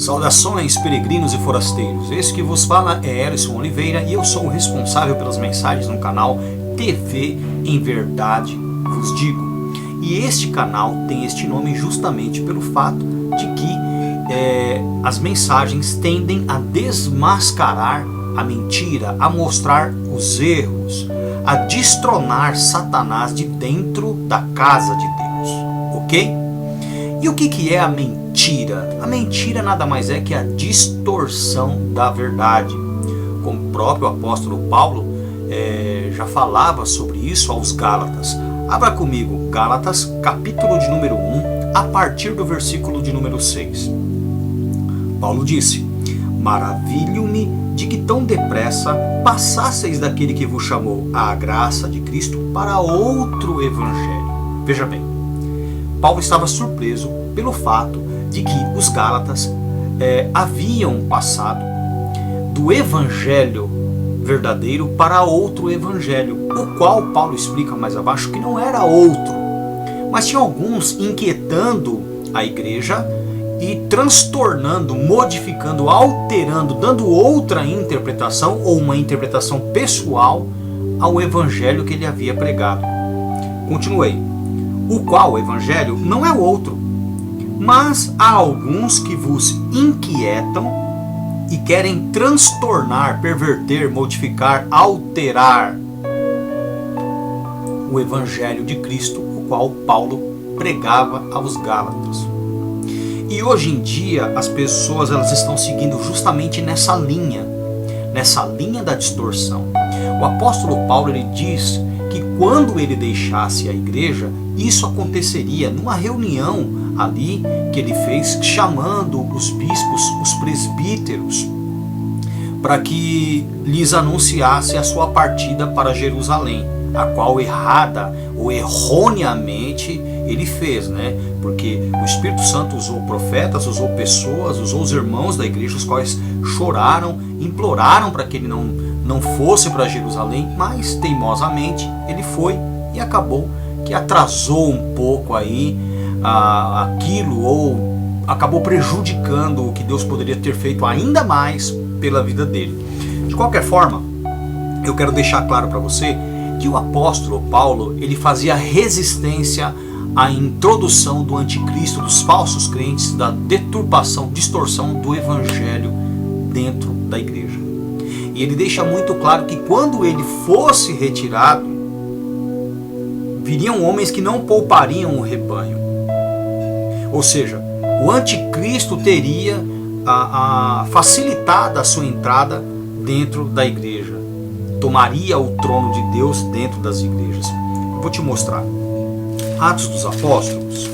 Saudações, peregrinos e forasteiros. Esse que vos fala é Erison Oliveira e eu sou o responsável pelas mensagens no canal TV Em Verdade Vos Digo. E este canal tem este nome justamente pelo fato de que as mensagens tendem a desmascarar a mentira, a mostrar os erros, a destronar Satanás de dentro da casa de Deus, ok? E o que é a mentira? A mentira nada mais é que a distorção da verdade. Como o próprio apóstolo Paulo já falava sobre isso aos Gálatas. Abra comigo Gálatas, capítulo de número 1, a partir do versículo de número 6. Paulo disse: maravilho-me de que tão depressa passasseis daquele que vos chamou à graça de Cristo para outro evangelho. Veja bem, Paulo estava surpreso pelo fato de que os Gálatas haviam passado do evangelho verdadeiro para outro evangelho, o qual Paulo explica mais abaixo que não era outro, mas tinha alguns inquietando a igreja e transtornando, modificando, alterando, dando outra interpretação ou uma interpretação pessoal ao evangelho que ele havia pregado. Continuei. O qual evangelho não é outro, mas há alguns que vos inquietam e querem transtornar, perverter, modificar, alterar o evangelho de Cristo, o qual Paulo pregava aos Gálatas. E hoje em dia as pessoas elas estão seguindo justamente nessa linha da distorção. O apóstolo Paulo ele diz que quando ele deixasse a igreja, isso aconteceria numa reunião ali que ele fez, chamando os bispos, os presbíteros, para que lhes anunciasse a sua partida para Jerusalém, a qual errada ou erroneamente ele fez, né? Porque o Espírito Santo usou profetas, usou pessoas, usou os irmãos da igreja, os quais choraram, imploraram para que ele não fosse para Jerusalém, mas teimosamente ele foi e acabou que atrasou um pouco aí aquilo, ou acabou prejudicando o que Deus poderia ter feito ainda mais pela vida dele. De qualquer forma, eu quero deixar claro para você que o apóstolo Paulo ele fazia resistência à introdução do anticristo, dos falsos crentes, da deturpação, distorção do evangelho dentro da igreja. E ele deixa muito claro que quando ele fosse retirado, viriam homens que não poupariam o rebanho. Ou seja, o anticristo teria facilitada a sua entrada dentro da igreja. Tomaria o trono de Deus dentro das igrejas. Eu vou te mostrar. Atos dos Apóstolos.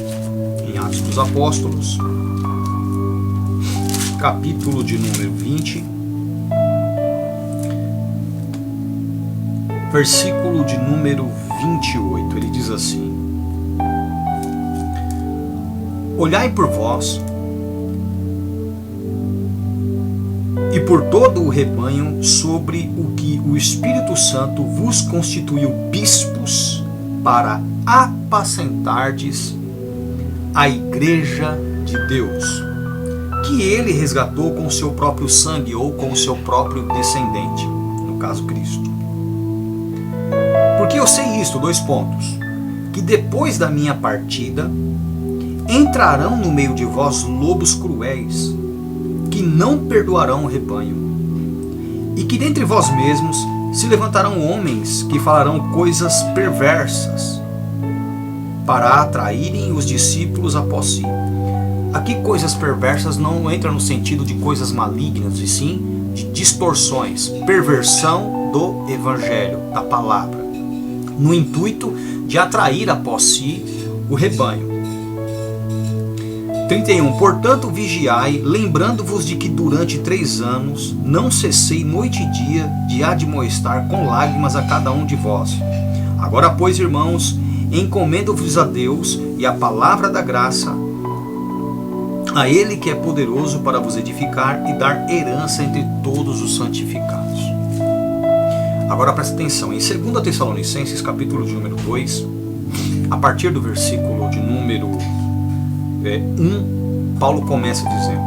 Em Atos dos Apóstolos, capítulo de número 20, versículo de número 28. Ele diz assim: olhai por vós e por todo o rebanho sobre o que o Espírito Santo vos constituiu bispos para apacentardes a igreja de Deus, que ele resgatou com o seu próprio sangue ou com o seu próprio descendente, no caso Cristo. Porque eu sei isto, que depois da minha partida entrarão no meio de vós lobos cruéis, que não perdoarão o rebanho, e que dentre vós mesmos se levantarão homens que falarão coisas perversas, para atraírem os discípulos após si. Aqui coisas perversas não entra no sentido de coisas malignas, e sim de distorções, perversão do evangelho, da palavra, no intuito de atrair após si o rebanho. 31. Portanto vigiai, lembrando-vos de que durante 3 anos não cessei noite e dia de admoestar com lágrimas a cada um de vós. Agora, pois, irmãos, encomendo-vos a Deus e a palavra da graça, a Ele que é poderoso para vos edificar e dar herança entre todos os santificados. Agora presta atenção, em 2 Tessalonicenses, capítulo de número 2, a partir do versículo de número 1, Paulo começa dizendo: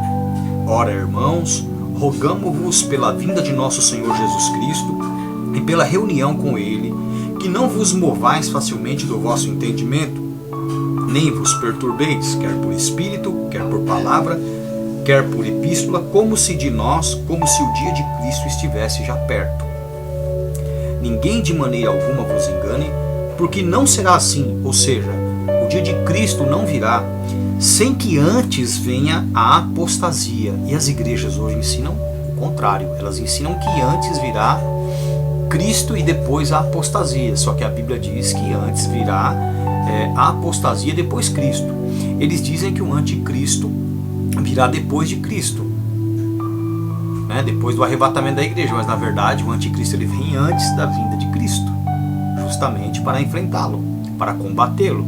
Ora, irmãos, rogamo-vos pela vinda de nosso Senhor Jesus Cristo e pela reunião com Ele, que não vos movais facilmente do vosso entendimento, nem vos perturbeis, quer por espírito, quer por palavra, quer por epístola, como se o dia de Cristo estivesse já perto. Ninguém de maneira alguma vos engane, porque não será assim, ou seja, o dia de Cristo não virá sem que antes venha a apostasia. E as igrejas hoje ensinam o contrário, elas ensinam que antes virá Cristo e depois a apostasia, só que a Bíblia diz que antes virá a apostasia e depois Cristo. Eles dizem que o anticristo virá depois de Cristo, né? Depois do arrebatamento da igreja, mas na verdade o anticristo ele vem antes da vinda de Cristo, justamente para enfrentá-lo, para combatê-lo,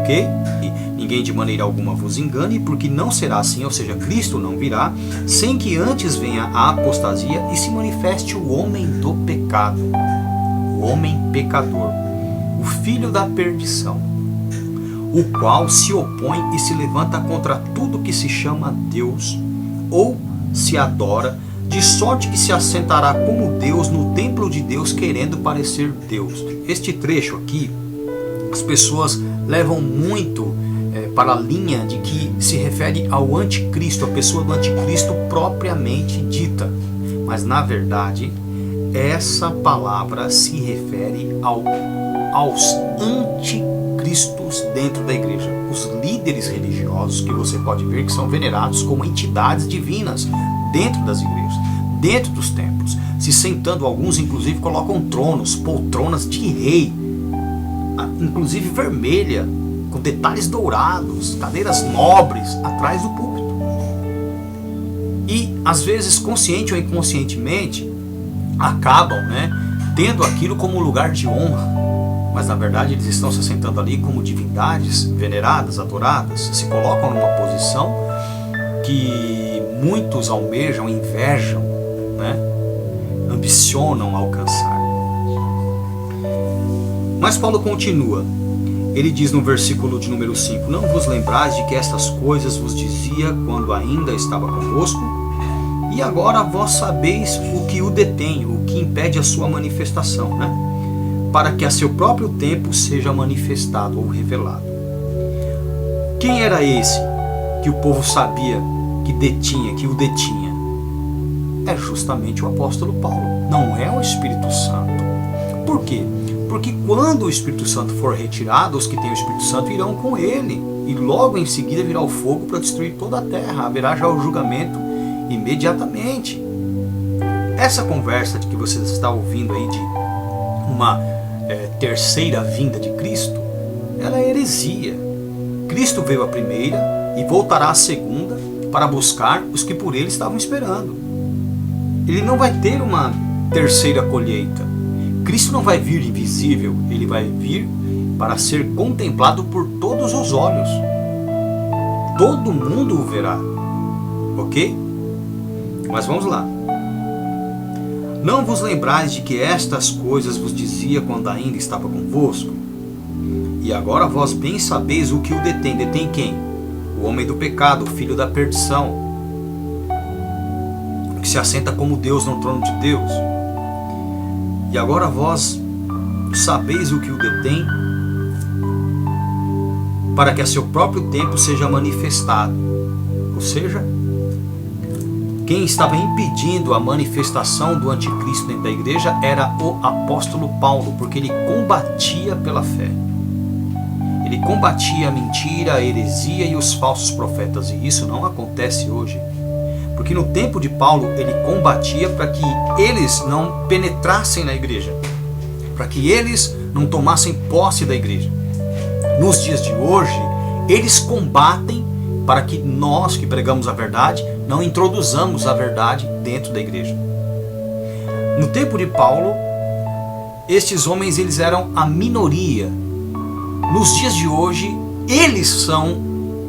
ok? E ninguém de maneira alguma vos engane, porque não será assim, ou seja, Cristo não virá sem que antes venha a apostasia e se manifeste o homem do pecado, o homem pecador, o filho da perdição, o qual se opõe e se levanta contra tudo que se chama Deus ou se adora, de sorte que se assentará como Deus no templo de Deus, querendo parecer Deus. Este trecho aqui, as pessoas levam muito para a linha de que se refere ao anticristo, a pessoa do anticristo propriamente dita. Mas na verdade, essa palavra se refere aos anticristos dentro da igreja. Os líderes religiosos que você pode ver que são venerados como entidades divinas dentro das igrejas, dentro dos templos, se sentando, alguns inclusive colocam tronos, poltronas de rei, inclusive vermelha, com detalhes dourados, cadeiras nobres atrás do púlpito. E às vezes, consciente ou inconscientemente, acabam tendo aquilo como um lugar de honra, mas na verdade eles estão se sentando ali como divindades veneradas, adoradas, se colocam numa posição que muitos almejam, invejam, ambicionam alcançar. Mas Paulo continua, ele diz no versículo de número 5, não vos lembrais de que estas coisas vos dizia quando ainda estava convosco? E agora vós sabeis o que o detém, o que impede a sua manifestação, para que a seu próprio tempo seja manifestado ou revelado. Quem era esse que o povo sabia que o detinha? É justamente o apóstolo Paulo, não é o Espírito Santo. Por quê? Porque quando o Espírito Santo for retirado, os que têm o Espírito Santo irão com ele, e logo em seguida virá o fogo para destruir toda a terra, haverá já o julgamento imediatamente. Essa conversa de que você está ouvindo aí de uma terceira vinda de Cristo, ela é heresia. Cristo veio a primeira e voltará a segunda para buscar os que por ele estavam esperando. Ele não vai ter uma terceira colheita. Cristo não vai vir invisível, ele vai vir para ser contemplado por todos os olhos. Todo mundo o verá, ok? Mas vamos lá. Não vos lembrais de que estas coisas vos dizia quando ainda estava convosco? E agora vós bem sabeis o que o detém. Detém quem? O homem do pecado, o filho da perdição, que se assenta como Deus no trono de Deus. E agora vós sabeis o que o detém, para que a seu próprio tempo seja manifestado. Ou seja, quem estava impedindo a manifestação do anticristo dentro da igreja era o apóstolo Paulo, porque ele combatia pela fé. Ele combatia a mentira, a heresia e os falsos profetas, e isso não acontece hoje. Porque no tempo de Paulo ele combatia para que eles não penetrassem na igreja, para que eles não tomassem posse da igreja. Nos dias de hoje, eles combatem para que nós que pregamos a verdade não introduzamos a verdade dentro da igreja. No tempo de Paulo, estes homens eles eram a minoria. Nos dias de hoje, eles são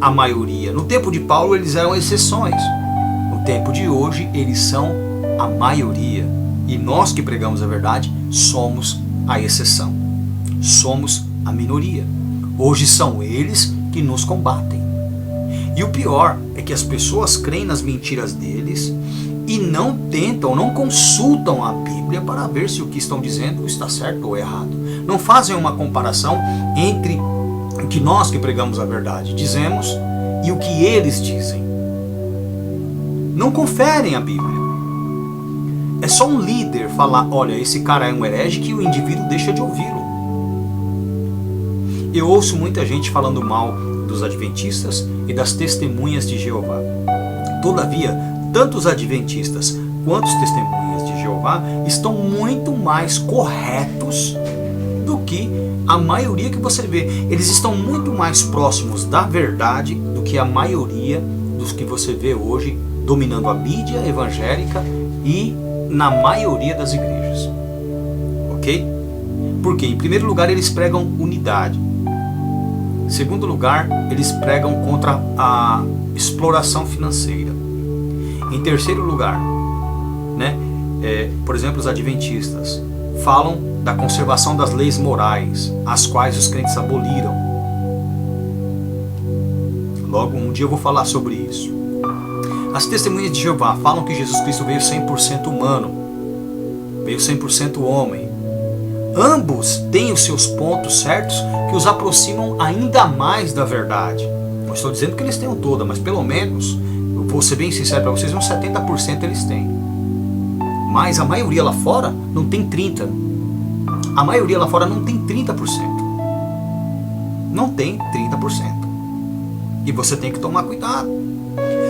a maioria. No tempo de Paulo, eles eram exceções. No tempo de hoje, eles são a maioria. E nós que pregamos a verdade, somos a exceção. Somos a minoria. Hoje são eles que nos combatem. E o pior é que as pessoas creem nas mentiras deles e não tentam, não consultam a Bíblia para ver se o que estão dizendo está certo ou errado. Não fazem uma comparação entre o que nós que pregamos a verdade dizemos e o que eles dizem. Não conferem a Bíblia. É só um líder falar, olha, esse cara é um herege, que o indivíduo deixa de ouvi-lo. Eu ouço muita gente falando mal dos adventistas e das testemunhas de Jeová. Todavia, tanto os adventistas quanto os testemunhas de Jeová estão muito mais corretos do que a maioria que você vê. Eles estão muito mais próximos da verdade do que a maioria dos que você vê hoje dominando a mídia evangélica e na maioria das igrejas. Ok? Porque, em primeiro lugar, eles pregam unidade. Em segundo lugar, eles pregam contra a exploração financeira. Em terceiro lugar, por exemplo, os adventistas falam da conservação das leis morais, as quais os crentes aboliram. Logo, um dia eu vou falar sobre isso. As testemunhas de Jeová falam que Jesus Cristo veio 100% humano, veio 100% homem. Ambos têm os seus pontos certos que os aproximam ainda mais da verdade. Não estou dizendo que eles tenham toda, mas pelo menos, eu vou ser bem sincero para vocês, uns 70% eles têm. Mas a maioria lá fora não tem 30%. A maioria lá fora não tem 30%. Não tem 30%. E você tem que tomar cuidado.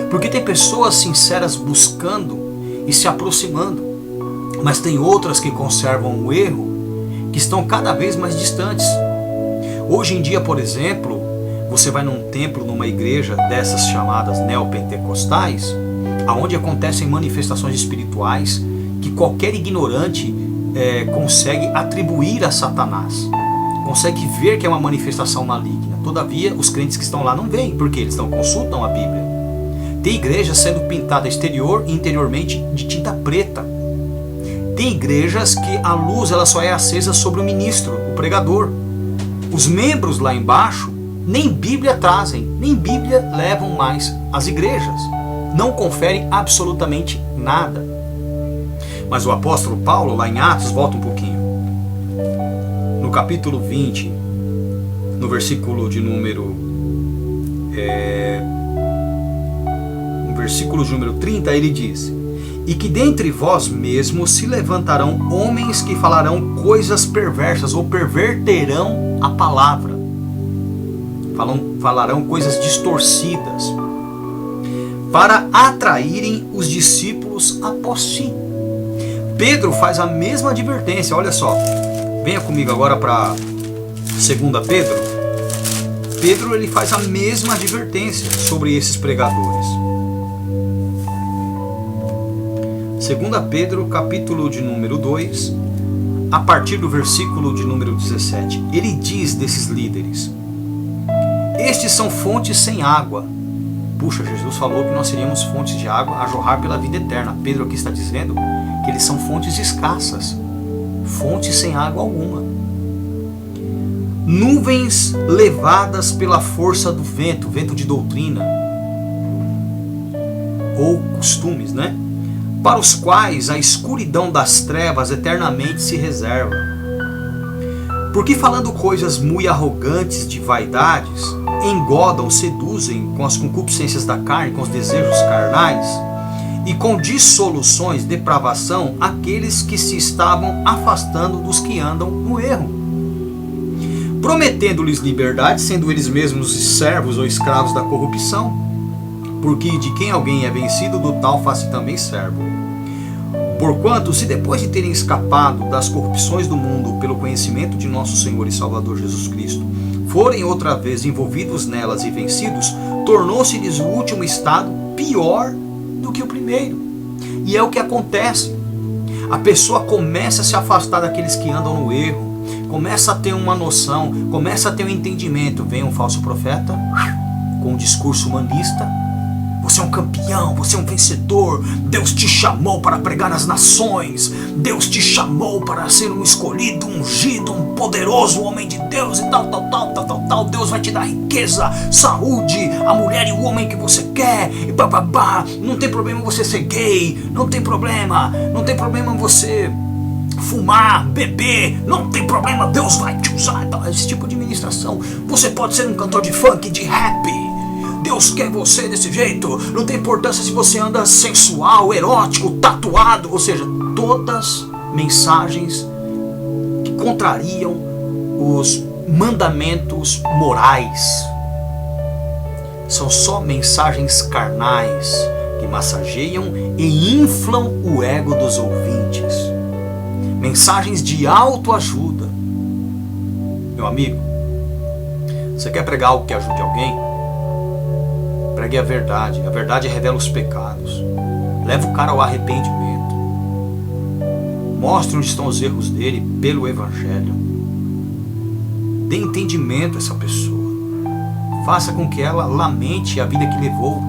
Porque tem pessoas sinceras buscando e se aproximando. Mas tem outras que conservam o erro, que estão cada vez mais distantes. Hoje em dia, por exemplo, você vai num templo, numa igreja dessas chamadas neopentecostais, onde acontecem manifestações espirituais que qualquer ignorante consegue atribuir a Satanás. Consegue ver que é uma manifestação maligna. Todavia, os crentes que estão lá não veem, porque eles não consultam a Bíblia. Tem igrejas sendo pintada exterior e interiormente de tinta preta. Tem igrejas que a luz ela só é acesa sobre o ministro, o pregador. Os membros lá embaixo nem Bíblia trazem, nem Bíblia levam mais às igrejas. Não conferem absolutamente nada. Mas o apóstolo Paulo, lá em Atos, volta um pouquinho. No capítulo 20, no versículo de número... no versículo de número 30, ele diz: e que dentre vós mesmos se levantarão homens que falarão coisas perversas, ou perverterão a palavra. Falarão coisas distorcidas, para atraírem os discípulos após si. Pedro faz a mesma advertência, olha só. Venha comigo agora para 2 Pedro. Pedro ele faz a mesma advertência sobre esses pregadores. 2 Pedro, capítulo de número 2, a partir do versículo de número 17. Ele diz desses líderes: estes são fontes sem água. Puxa, Jesus falou que nós seríamos fontes de água a jorrar pela vida eterna. Pedro aqui está dizendo que eles são fontes escassas, fontes sem água alguma. Nuvens levadas pela força do vento, vento de doutrina, ou costumes, para os quais a escuridão das trevas eternamente se reserva. Porque falando coisas muito arrogantes de vaidades, engodam, seduzem com as concupiscências da carne, com os desejos carnais, e com dissoluções, depravação, aqueles que se estavam afastando dos que andam no erro, prometendo-lhes liberdade, sendo eles mesmos servos ou escravos da corrupção, porque de quem alguém é vencido, do tal faz-se também servo. Porquanto, se depois de terem escapado das corrupções do mundo pelo conhecimento de nosso Senhor e Salvador Jesus Cristo, forem outra vez envolvidos nelas e vencidos, tornou-se-lhes o último estado pior do que o primeiro. E é o que acontece. A pessoa começa a se afastar daqueles que andam no erro, começa a ter uma noção, começa a ter um entendimento. Vem um falso profeta com um discurso humanista: você é um campeão, você é um vencedor, Deus te chamou para pregar nas nações, Deus te chamou para ser um escolhido, um ungido, um poderoso homem de Deus. Deus e tal, Deus vai te dar riqueza, saúde, a mulher e o homem que você quer, e bababá, não tem problema você ser gay, não tem problema você fumar, beber, não tem problema, Deus vai te usar, esse tipo de ministração. Você pode ser um cantor de funk, de rap, Deus quer você desse jeito, não tem importância se você anda sensual, erótico, tatuado, ou seja, todas mensagens que contrariam os mandamentos morais. São só mensagens carnais que massageiam e inflam o ego dos ouvintes. Mensagens de autoajuda. Meu amigo, você quer pregar algo que ajude alguém? Pregue a verdade. A verdade revela os pecados. Leva o cara ao arrependimento. Mostre onde estão os erros dele pelo Evangelho. Dê entendimento a essa pessoa. Faça com que ela lamente a vida que levou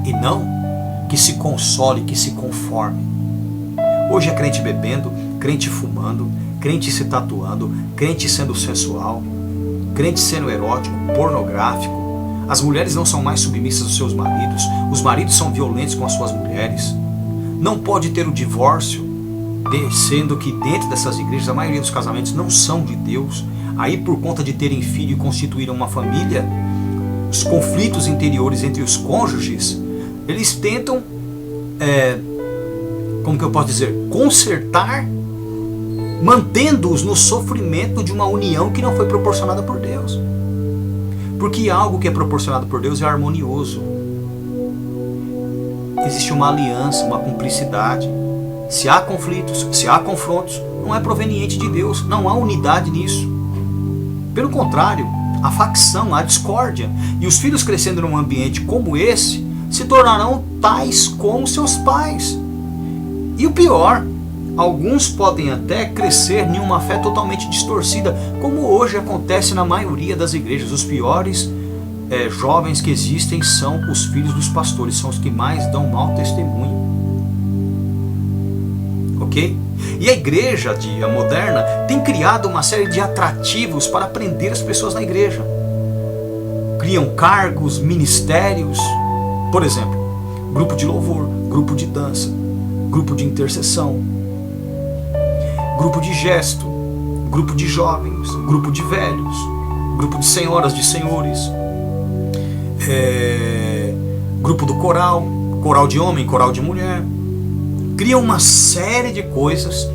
e não que se console, que se conforme. Hoje é crente bebendo, crente fumando, crente se tatuando, crente sendo sensual, crente sendo erótico, pornográfico. As mulheres não são mais submissas aos seus maridos, os maridos são violentos com as suas mulheres. Não pode ter o divórcio, sendo que dentro dessas igrejas a maioria dos casamentos não são de Deus. Aí, por conta de terem filho e constituírem uma família, os conflitos interiores entre os cônjuges, eles tentam, como que eu posso dizer, consertar, mantendo-os no sofrimento de uma união que não foi proporcionada por Deus. Porque algo que é proporcionado por Deus é harmonioso. Existe uma aliança, uma cumplicidade. Se há conflitos, se há confrontos, não é proveniente de Deus, não há unidade nisso. Pelo contrário, a facção, a discórdia. E os filhos crescendo num ambiente como esse se tornarão tais como seus pais. E o pior, alguns podem até crescer em uma fé totalmente distorcida, como hoje acontece na maioria das igrejas. Os piores jovens que existem são os filhos dos pastores, são os que mais dão mau testemunho. Ok? E a igreja moderna tem criado uma série de atrativos para prender as pessoas na igreja. Criam cargos, ministérios, por exemplo, grupo de louvor, grupo de dança, grupo de intercessão, grupo de gesto, grupo de jovens, grupo de velhos, grupo de senhoras, de senhores, grupo do coral, coral de homem, coral de mulher. Criam uma série de coisas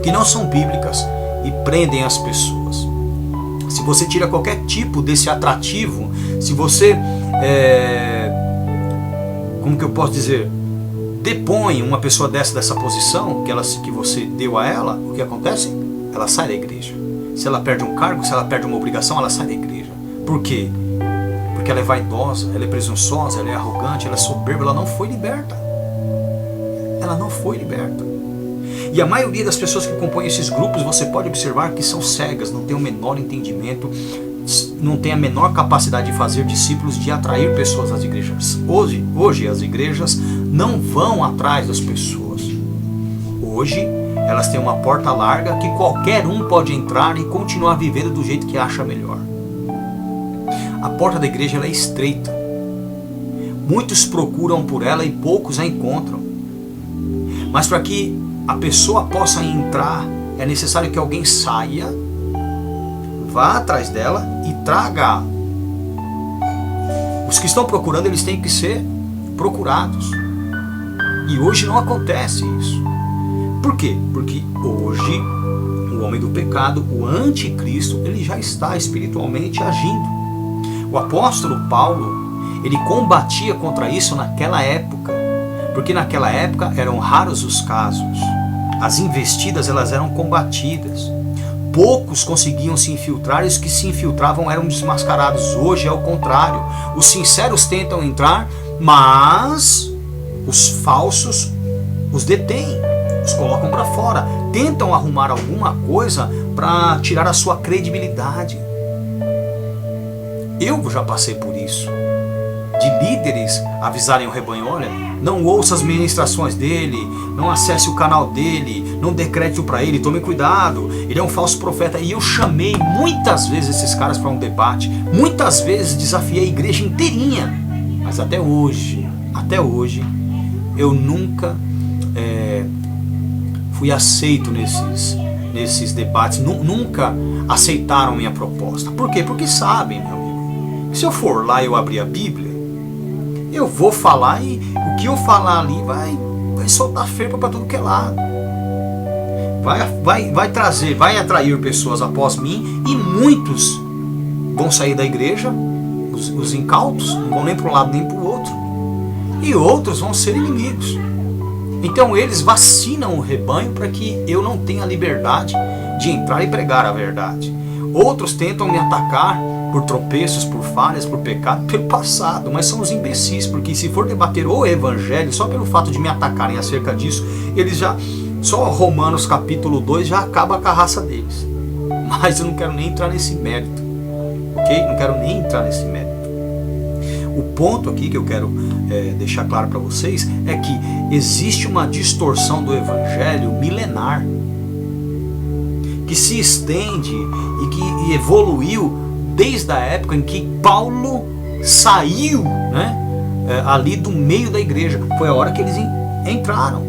que não são bíblicas e prendem as pessoas. Se você tira qualquer tipo desse atrativo, se você, como que eu posso dizer, depõe uma pessoa dessa posição que você deu a ela, o que acontece? Ela sai da igreja. Se ela perde um cargo, se ela perde uma obrigação, ela sai da igreja. Por quê? Porque ela é vaidosa, ela é presunçosa, ela é arrogante, ela é soberba, ela não foi liberta. Ela não foi liberta. E a maioria das pessoas que compõem esses grupos, você pode observar que são cegas, não tem o menor entendimento, não tem a menor capacidade de fazer discípulos, de atrair pessoas às igrejas. Hoje as igrejas não vão atrás das pessoas. Hoje elas têm uma porta larga que qualquer um pode entrar e continuar vivendo do jeito que acha melhor. A porta da igreja ela é estreita. Muitos procuram por ela e poucos a encontram. Mas para que a pessoa possa entrar, é necessário que alguém saia, vá atrás dela e traga. Os que estão procurando, eles têm que ser procurados. E hoje não acontece isso. Por quê? Porque hoje o homem do pecado, o anticristo, ele já está espiritualmente agindo. O apóstolo Paulo, ele combatia contra isso naquela época. Porque naquela época eram raros os casos. As investidas elas eram combatidas. Poucos conseguiam se infiltrar e os que se infiltravam eram desmascarados. Hoje é o contrário. Os sinceros tentam entrar, mas os falsos os detêm, os colocam para fora. Tentam arrumar alguma coisa para tirar a sua credibilidade. Eu já passei por isso. de líderes avisarem o rebanho: olha, não ouça as ministrações dele, não acesse o canal dele, não dê crédito para ele, tome cuidado, ele é um falso profeta. E eu chamei muitas vezes esses caras para um debate, muitas vezes desafiei a igreja inteirinha, mas até hoje, eu nunca fui aceito nesses debates, nunca aceitaram minha proposta. Por quê? Porque sabem, meu amigo, que se eu for lá e eu abrir a Bíblia, eu vou falar e o que eu falar ali vai soltar ferpa para tudo que é lado. Vai atrair pessoas após mim, e muitos vão sair da igreja, os incautos, não vão nem para um lado nem para o outro, e outros vão ser inimigos. Então eles vacinam o rebanho para que eu não tenha liberdade de entrar e pregar a verdade. Outros tentam me atacar por tropeços, por falhas, por pecado, pelo passado, mas são os imbecis, porque se for debater o evangelho, só pelo fato de me atacarem acerca disso, eles já, só Romanos capítulo 2 já acaba com a raça deles. Mas eu não quero nem entrar nesse mérito, ok? Não quero nem entrar nesse mérito. O ponto aqui que eu quero deixar claro para vocês é que existe uma distorção do evangelho milenar, que se estende e que evoluiu desde a época em que Paulo saiu, ali do meio da igreja. Foi a hora que eles entraram.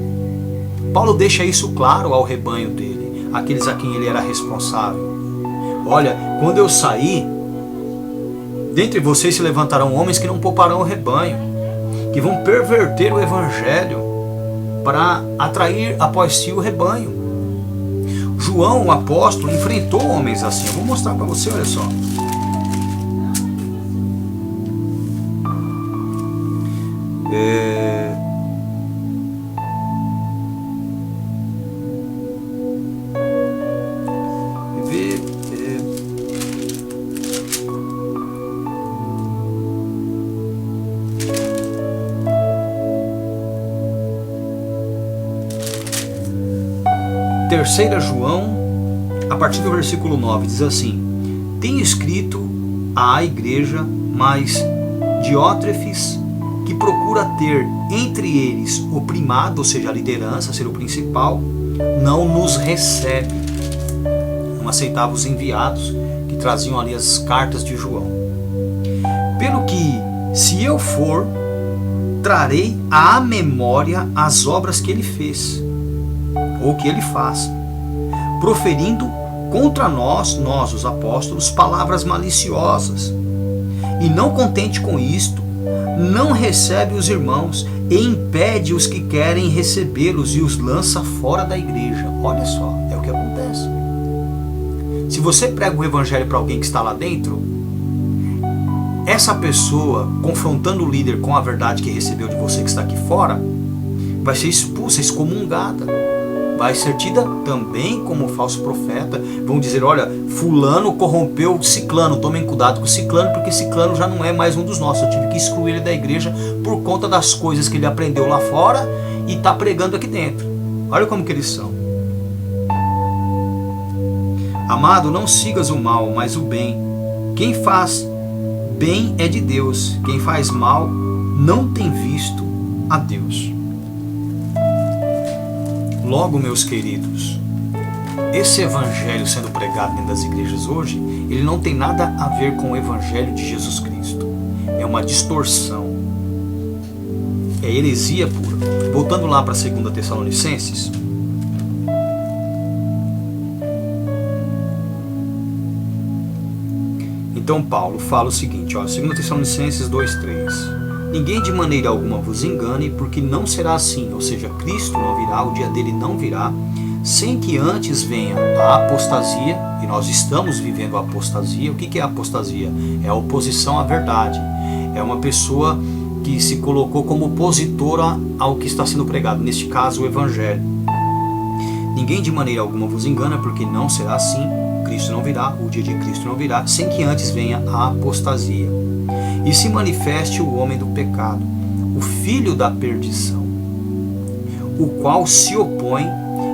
Paulo deixa isso claro ao rebanho dele, aqueles a quem ele era responsável. Olha, quando eu saí, dentre vocês se levantarão homens que não pouparão o rebanho, que vão perverter o evangelho para atrair após si o rebanho. João, o apóstolo, enfrentou homens assim. Eu vou mostrar para você, olha só. Terceira João, a partir do versículo 9, diz assim: tenho escrito à igreja, mas Diótrefes, que procura ter entre eles o primado, ou seja, a liderança, ser o principal, não nos recebe. Não aceitava os enviados que traziam ali as cartas de João. Pelo que, se eu for, trarei à memória as obras que ele fez, ou que ele faz, proferindo contra nós os apóstolos, palavras maliciosas. E não contente com isto, não recebe os irmãos e impede os que querem recebê-los e os lança fora da igreja. Olha só, é o que acontece. Se você prega o evangelho para alguém que está lá dentro, essa pessoa, confrontando o líder com a verdade que recebeu de você que está aqui fora, vai ser expulsa, excomungada, vai ser tida também como falso profeta. Vão dizer: olha, fulano corrompeu ciclano, tomem cuidado com ciclano, porque ciclano já não é mais um dos nossos, eu tive que excluir ele da igreja por conta das coisas que ele aprendeu lá fora e está pregando aqui dentro. Olha como que eles são. Amado, não sigas o mal, mas o bem. Quem faz bem é de Deus, quem faz mal não tem visto a Deus. Logo, meus queridos, esse evangelho sendo pregado dentro das igrejas hoje, ele não tem nada a ver com o evangelho de Jesus Cristo. É uma distorção. É heresia pura. Voltando lá para 2 Tessalonicenses. Então Paulo fala o seguinte, 2 Tessalonicenses 2:3. Ninguém de maneira alguma vos engane, porque não será assim, ou seja, Cristo não virá, o dia dele não virá, sem que antes venha a apostasia, e nós estamos vivendo a apostasia. O que é a apostasia? É a oposição à verdade. É uma pessoa que se colocou como opositora ao que está sendo pregado, neste caso o Evangelho. Ninguém de maneira alguma vos engana, porque não será assim, Cristo não virá, o dia de Cristo não virá, sem que antes venha a apostasia. E se manifeste o homem do pecado, o filho da perdição, o qual se opõe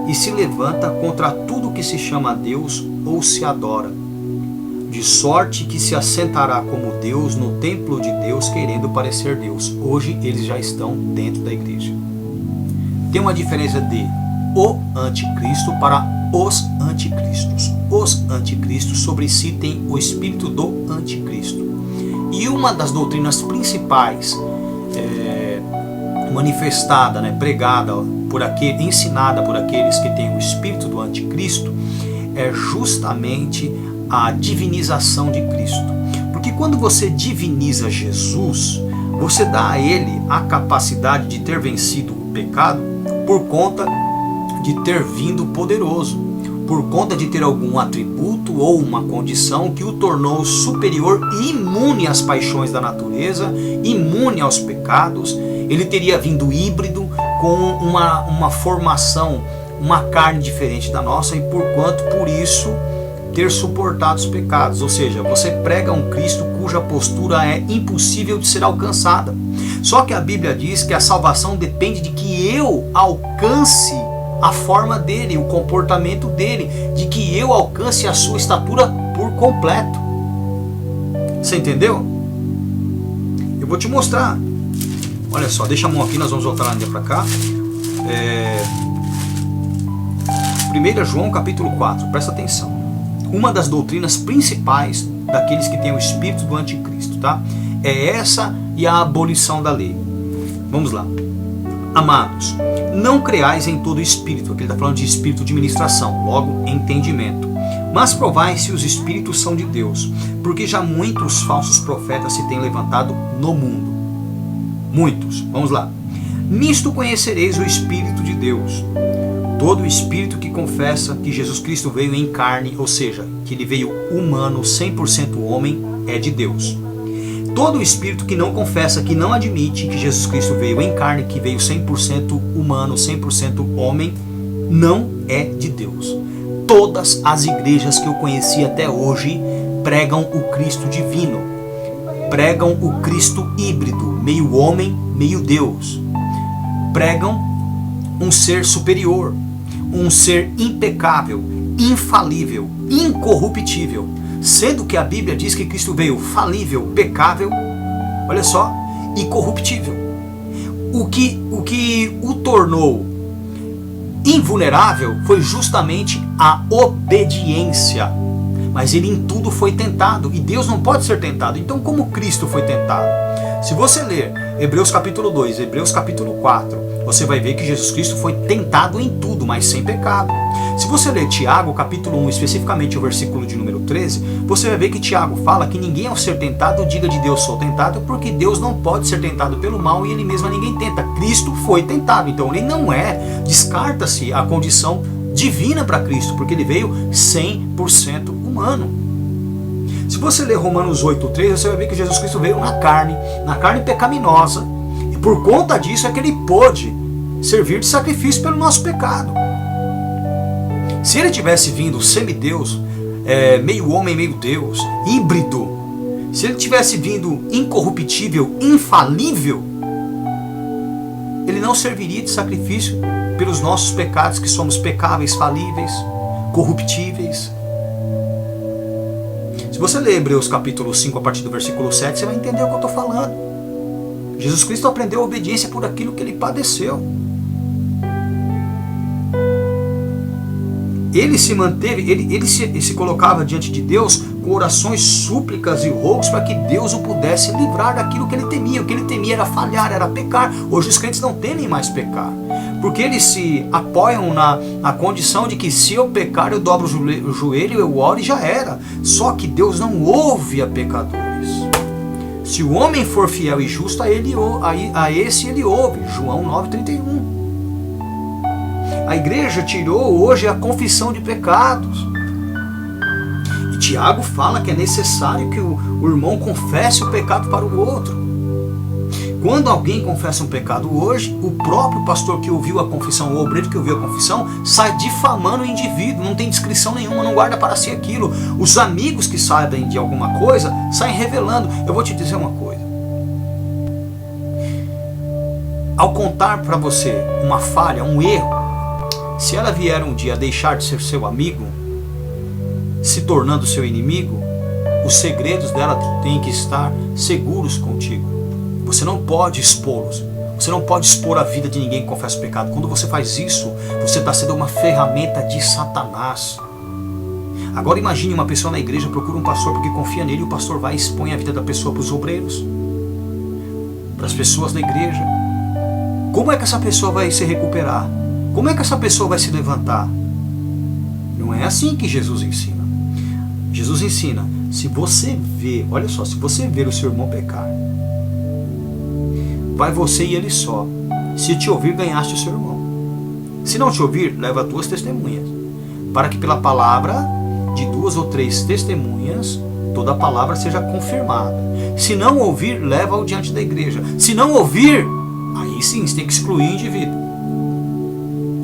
e se levanta contra tudo que se chama Deus ou se adora, de sorte que se assentará como Deus no templo de Deus, querendo parecer Deus. Hoje eles já estão dentro da igreja. Tem uma diferença de o anticristo para os anticristos. Os anticristos sobre si têm o espírito do anticristo. E uma das doutrinas principais manifestada, pregada por ensinada por aqueles que têm o espírito do anticristo, é justamente a divinização de Cristo. Porque quando você diviniza Jesus, você dá a ele a capacidade de ter vencido o pecado por conta de ter vindo poderoso, por conta de ter algum atributo ou uma condição que o tornou superior e imune às paixões da natureza, imune aos pecados. Ele teria vindo híbrido com uma formação, uma carne diferente da nossa, e por isso ter suportado os pecados. Ou seja, você prega um Cristo cuja postura é impossível de ser alcançada. Só que a Bíblia diz que a salvação depende de que eu alcance a forma dele, o comportamento dele, de que eu alcance a sua estatura por completo. Você entendeu? Eu vou te mostrar. Olha só, deixa a mão aqui, nós vamos voltar ainda para cá. 1 João capítulo 4, presta atenção. Uma das doutrinas principais daqueles que têm o espírito do anticristo, tá? É essa e a abolição da lei. Vamos lá. Amados, não creais em todo espírito. Aqui ele está falando de espírito de ministração, logo entendimento. Mas provai se os espíritos são de Deus, porque já muitos falsos profetas se têm levantado no mundo. Muitos. Vamos lá. Nisto conhecereis o Espírito de Deus. Todo espírito que confessa que Jesus Cristo veio em carne, ou seja, que ele veio humano, 100% homem, é de Deus. Todo espírito que não confessa, que não admite que Jesus Cristo veio em carne, que veio 100% humano, 100% homem, não é de Deus. Todas as igrejas que eu conheci até hoje pregam o Cristo divino, pregam o Cristo híbrido, meio homem, meio Deus. Pregam um ser superior, um ser impecável, infalível, incorruptível, sendo que a Bíblia diz que Cristo veio falível, pecável, olha só, e corruptível. O que o tornou invulnerável foi justamente a obediência. Mas ele em tudo foi tentado, e Deus não pode ser tentado. Então como Cristo foi tentado? Se você ler Hebreus capítulo 2, Hebreus capítulo 4, você vai ver que Jesus Cristo foi tentado em tudo, mas sem pecado. Se você ler Tiago capítulo 1, especificamente o versículo de número 13, você vai ver que Tiago fala que ninguém ao ser tentado diga de Deus sou tentado, porque Deus não pode ser tentado pelo mal e ele mesmo ninguém tenta. Cristo foi tentado, então ele não é, descarta-se a condição divina para Cristo, porque ele veio 100% humano. Se você ler Romanos 8:3, você vai ver que Jesus Cristo veio na carne pecaminosa, e por conta disso é que ele pôde servir de sacrifício pelo nosso pecado. Se ele tivesse vindo semideus, meio homem, meio Deus, híbrido, se ele tivesse vindo incorruptível, infalível, ele não serviria de sacrifício pelos nossos pecados, que somos pecáveis, falíveis, corruptíveis. Se você ler Hebreus capítulo 5, a partir do versículo 7, você vai entender o que eu estou falando. Jesus Cristo aprendeu a obediência por aquilo que ele padeceu. Ele se manteve, ele se colocava diante de Deus com orações, súplicas e rogos para que Deus o pudesse livrar daquilo que ele temia. O que ele temia era falhar, era pecar. Hoje os crentes não temem mais pecar, porque eles se apoiam na condição de que se eu pecar, eu dobro o joelho, eu oro e já era. Só que Deus não ouve a pecadores. Se o homem for fiel e justo, a esse ele ouve. João 9:31. A igreja tirou hoje a confissão de pecados. E Tiago fala que é necessário que o irmão confesse o pecado para o outro. Quando alguém confessa um pecado hoje, o próprio pastor que ouviu a confissão, o obreiro que ouviu a confissão, sai difamando o indivíduo, não tem descrição nenhuma, não guarda para si aquilo. Os amigos que sabem de alguma coisa, saem revelando. Eu vou te dizer uma coisa. Ao contar para você uma falha, um erro, se ela vier um dia a deixar de ser seu amigo, se tornando seu inimigo, os segredos dela têm que estar seguros contigo. Você não pode expô-los. Você não pode expor a vida de ninguém que confessa o pecado. Quando você faz isso, você está sendo uma ferramenta de Satanás. Agora imagine uma pessoa na igreja, procura um pastor porque confia nele, e o pastor vai e expõe a vida da pessoa para os obreiros, para as pessoas da igreja. Como é que essa pessoa vai se recuperar? Como é que essa pessoa vai se levantar? Não é assim que Jesus ensina. Jesus ensina, se você vê, olha só, se você ver o seu irmão pecar, vai você e ele só. Se te ouvir, ganhaste o seu irmão. Se não te ouvir, leva 2 testemunhas, para que pela palavra de 2 ou 3 testemunhas, toda a palavra seja confirmada. Se não ouvir, leva-o diante da igreja. Se não ouvir, aí sim, você tem que excluir o indivíduo.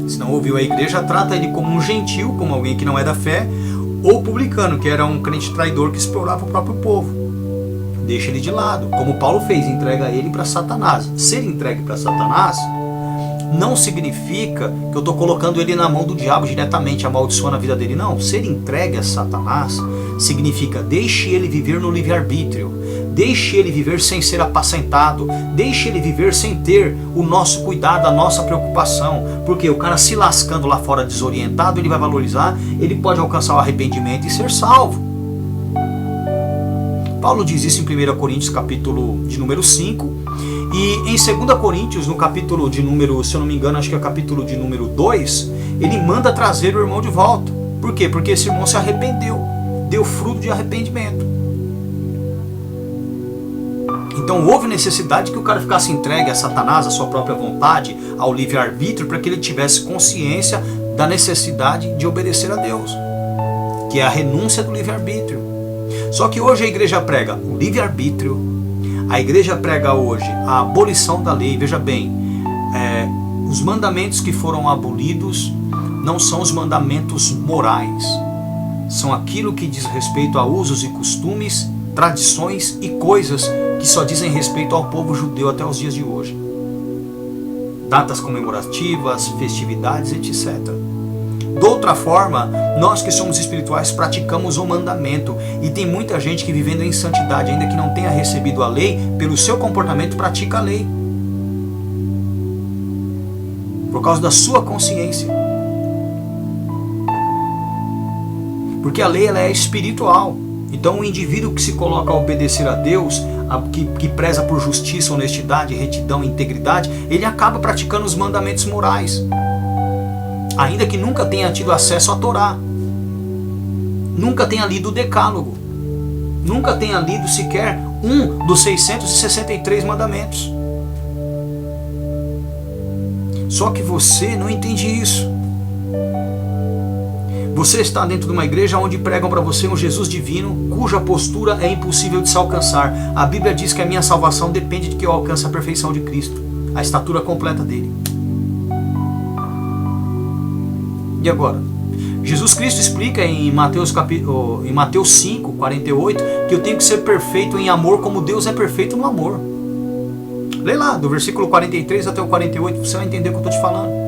Se não ouviu a igreja, trata ele como um gentil, como alguém que não é da fé, ou publicano, que era um crente traidor que explorava o próprio povo. Deixa ele de lado, como Paulo fez, entrega ele para Satanás. Ser entregue para Satanás não significa que eu estou colocando ele na mão do diabo diretamente, amaldiçoando a vida dele. Não, ser entregue a Satanás significa deixe ele viver no livre-arbítrio, deixe ele viver sem ser apacentado, deixe ele viver sem ter o nosso cuidado, a nossa preocupação, porque o cara se lascando lá fora desorientado, ele vai valorizar, ele pode alcançar o arrependimento e ser salvo. Paulo diz isso em 1 Coríntios, capítulo de número 5, e em 2 Coríntios, no capítulo de número, se eu não me engano, acho que é o capítulo de número 2, ele manda trazer o irmão de volta. Por quê? Porque esse irmão se arrependeu, deu fruto de arrependimento. Então houve necessidade que o cara ficasse entregue a Satanás, à sua própria vontade, ao livre-arbítrio, para que ele tivesse consciência da necessidade de obedecer a Deus, que é a renúncia do livre-arbítrio. Só que hoje a igreja prega o livre-arbítrio, a igreja prega hoje a abolição da lei. Veja bem, os mandamentos que foram abolidos não são os mandamentos morais, são aquilo que diz respeito a usos e costumes, tradições e coisas que só dizem respeito ao povo judeu até os dias de hoje. Datas comemorativas, festividades, etc. De outra forma, nós que somos espirituais praticamos o mandamento, e tem muita gente que vivendo em santidade, ainda que não tenha recebido a lei, pelo seu comportamento pratica a lei, por causa da sua consciência. Porque a lei ela é espiritual. Então o indivíduo que se coloca a obedecer a Deus, que preza por justiça, honestidade, retidão e integridade, ele acaba praticando os mandamentos morais, ainda que nunca tenha tido acesso à Torá, nunca tenha lido o Decálogo, nunca tenha lido sequer um dos 663 mandamentos. Só que você não entende isso. Você está dentro de uma igreja onde pregam para você um Jesus divino, cuja postura é impossível de se alcançar. A Bíblia diz que a minha salvação depende de que eu alcance a perfeição de Cristo, a estatura completa dele. E agora? Jesus Cristo explica em Mateus 5, 48, que eu tenho que ser perfeito em amor como Deus é perfeito no amor. Lê lá, do versículo 43 até o 48, você vai entender o que eu estou te falando.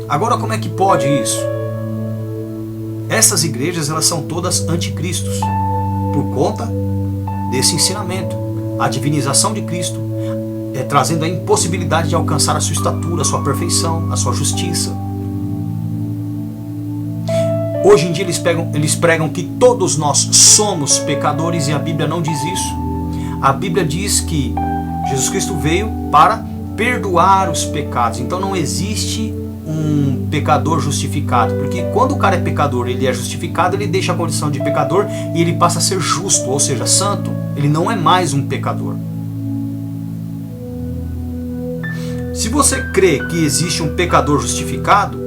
Agora, como é que pode isso? Essas igrejas, elas são todas anticristos, por conta desse ensinamento. A divinização de Cristo, trazendo a impossibilidade de alcançar a sua estatura, a sua perfeição, a sua justiça. Hoje em dia eles pregam que todos nós somos pecadores, e a Bíblia não diz isso. A Bíblia diz que Jesus Cristo veio para perdoar os pecados. Então não existe um pecador justificado, porque quando o cara é pecador, ele é justificado, ele deixa a condição de pecador e ele passa a ser justo, ou seja, santo. Ele não é mais um pecador. Se você crê que existe um pecador justificado,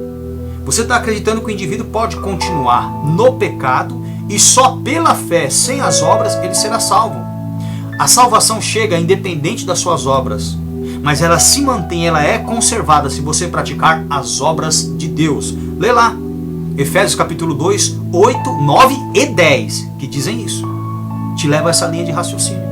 você está acreditando que o indivíduo pode continuar no pecado e só pela fé, sem as obras, ele será salvo. A salvação chega independente das suas obras, mas ela se mantém, ela é conservada se você praticar as obras de Deus. Lê lá, Efésios capítulo 2, 8, 9 e 10, que dizem isso. Te leva a essa linha de raciocínio.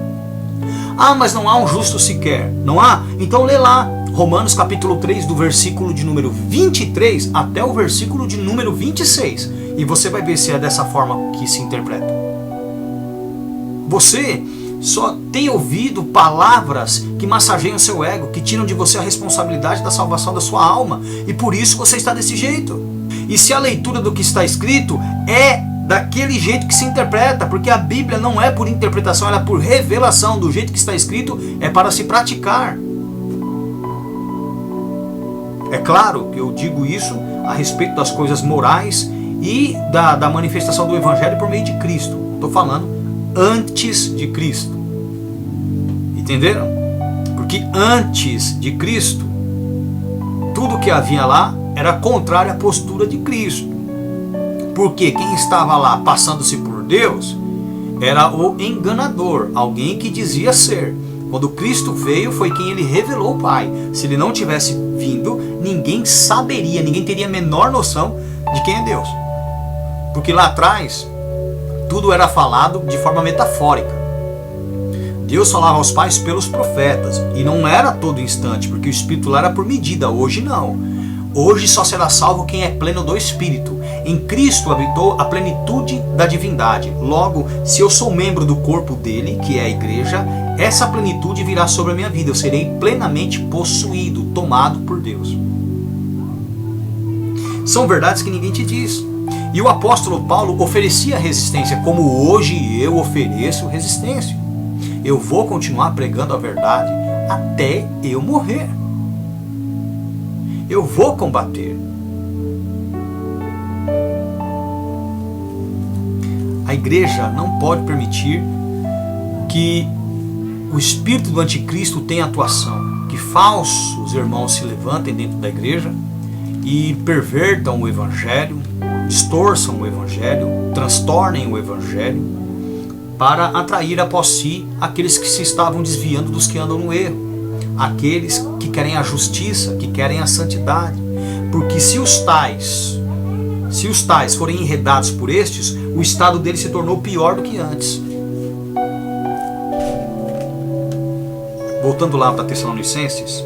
Ah, mas não há um justo sequer. Não há? Então lê lá, Romanos capítulo 3, do versículo de número 23 até o versículo de número 26. E você vai ver se é dessa forma que se interpreta. Você só tem ouvido palavras que massageiam o seu ego, que tiram de você a responsabilidade da salvação da sua alma. E por isso você está desse jeito. E se a leitura do que está escrito é daquele jeito que se interpreta, porque a Bíblia não é por interpretação, ela é por revelação. Do jeito que está escrito é para se praticar. É claro que eu digo isso a respeito das coisas morais e da manifestação do Evangelho por meio de Cristo. Estou falando antes de Cristo. Entenderam? Porque antes de Cristo, tudo que havia lá era contrário à postura de Cristo. Porque quem estava lá passando-se por Deus era o enganador, alguém que dizia ser. Quando Cristo veio, foi quem ele revelou o Pai. Se ele não tivesse vindo, ninguém saberia, ninguém teria a menor noção de quem é Deus. Porque lá atrás, tudo era falado de forma metafórica. Deus falava aos pais pelos profetas, e não era a todo instante, porque o Espírito lá era por medida. Hoje não. Hoje só será salvo quem é pleno do Espírito. Em Cristo habitou a plenitude da divindade. Logo, se eu sou membro do corpo dele, que é a igreja, essa plenitude virá sobre a minha vida. Eu serei plenamente possuído, tomado por Deus. São verdades que ninguém te diz. E o apóstolo Paulo oferecia resistência, como hoje eu ofereço resistência. Eu vou continuar pregando a verdade até eu morrer. Eu vou combater. A igreja não pode permitir que o espírito do anticristo tenha atuação, que falsos irmãos se levantem dentro da igreja e pervertam o evangelho, distorçam o evangelho, transtornem o evangelho, para atrair após si aqueles que se estavam desviando dos que andam no erro, aqueles que querem a justiça, que querem a santidade. Porque se os tais forem enredados por estes, o estado deles se tornou pior do que antes. Voltando lá para Tessalonicenses,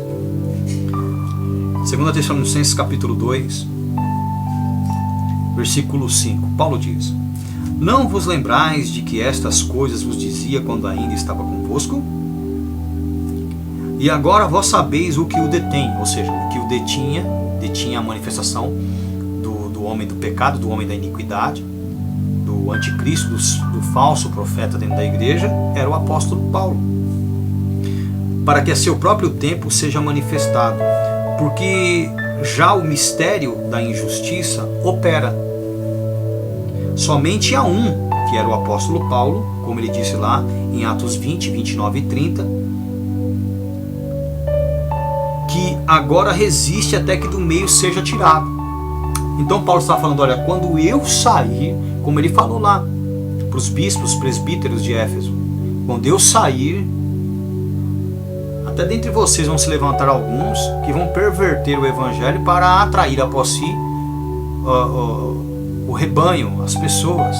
2 Tessalonicenses capítulo 2, versículo 5, Paulo diz: não vos lembrais de que estas coisas vos dizia quando ainda estava convosco? E agora vós sabeis o que o detém, ou seja, o que o detinha a manifestação do homem do pecado, do homem da iniquidade, do anticristo, do falso profeta dentro da igreja, era o apóstolo Paulo. Para que a seu próprio tempo seja manifestado, porque já o mistério da injustiça opera. Somente há um, que era o apóstolo Paulo, como ele disse lá em Atos 20, 29 e 30, que agora resiste até que do meio seja tirado. Então Paulo está falando, olha, quando eu sair, como ele falou lá para os bispos, presbíteros de Éfeso, quando eu sair, até dentre vocês vão se levantar alguns que vão perverter o evangelho para atrair após si o rebanho, as pessoas,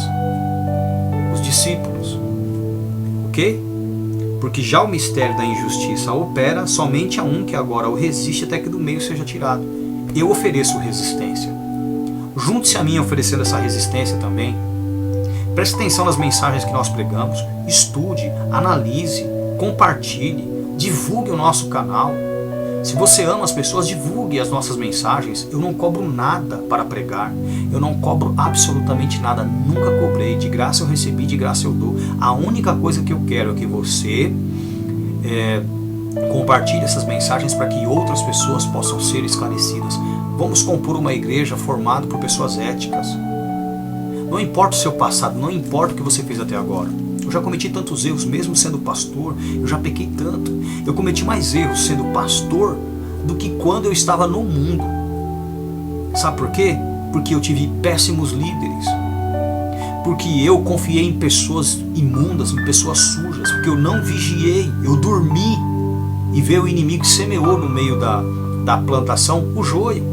os discípulos. Ok? Porque já o mistério da injustiça opera, somente a um que agora o resiste até que do meio seja tirado. Eu ofereço resistência. Junte-se a mim oferecendo essa resistência também. Preste atenção nas mensagens que nós pregamos. Estude, analise, compartilhe, divulgue o nosso canal. Se você ama as pessoas, divulgue as nossas mensagens. Eu não cobro nada para pregar. Eu não cobro absolutamente nada. Nunca cobrei. De graça eu recebi, de graça eu dou. A única coisa que eu quero é que você compartilhe essas mensagens para que outras pessoas possam ser esclarecidas. Vamos compor uma igreja formada por pessoas éticas. Não importa o seu passado, não importa o que você fez até agora. Eu já cometi tantos erros, mesmo sendo pastor, eu já pequei tanto. Eu cometi mais erros sendo pastor do que quando eu estava no mundo. Sabe por quê? Porque eu tive péssimos líderes. Porque eu confiei em pessoas imundas, em pessoas sujas. Porque eu não vigiei, eu dormi. E veio o inimigo e semeou no meio da plantação o joio.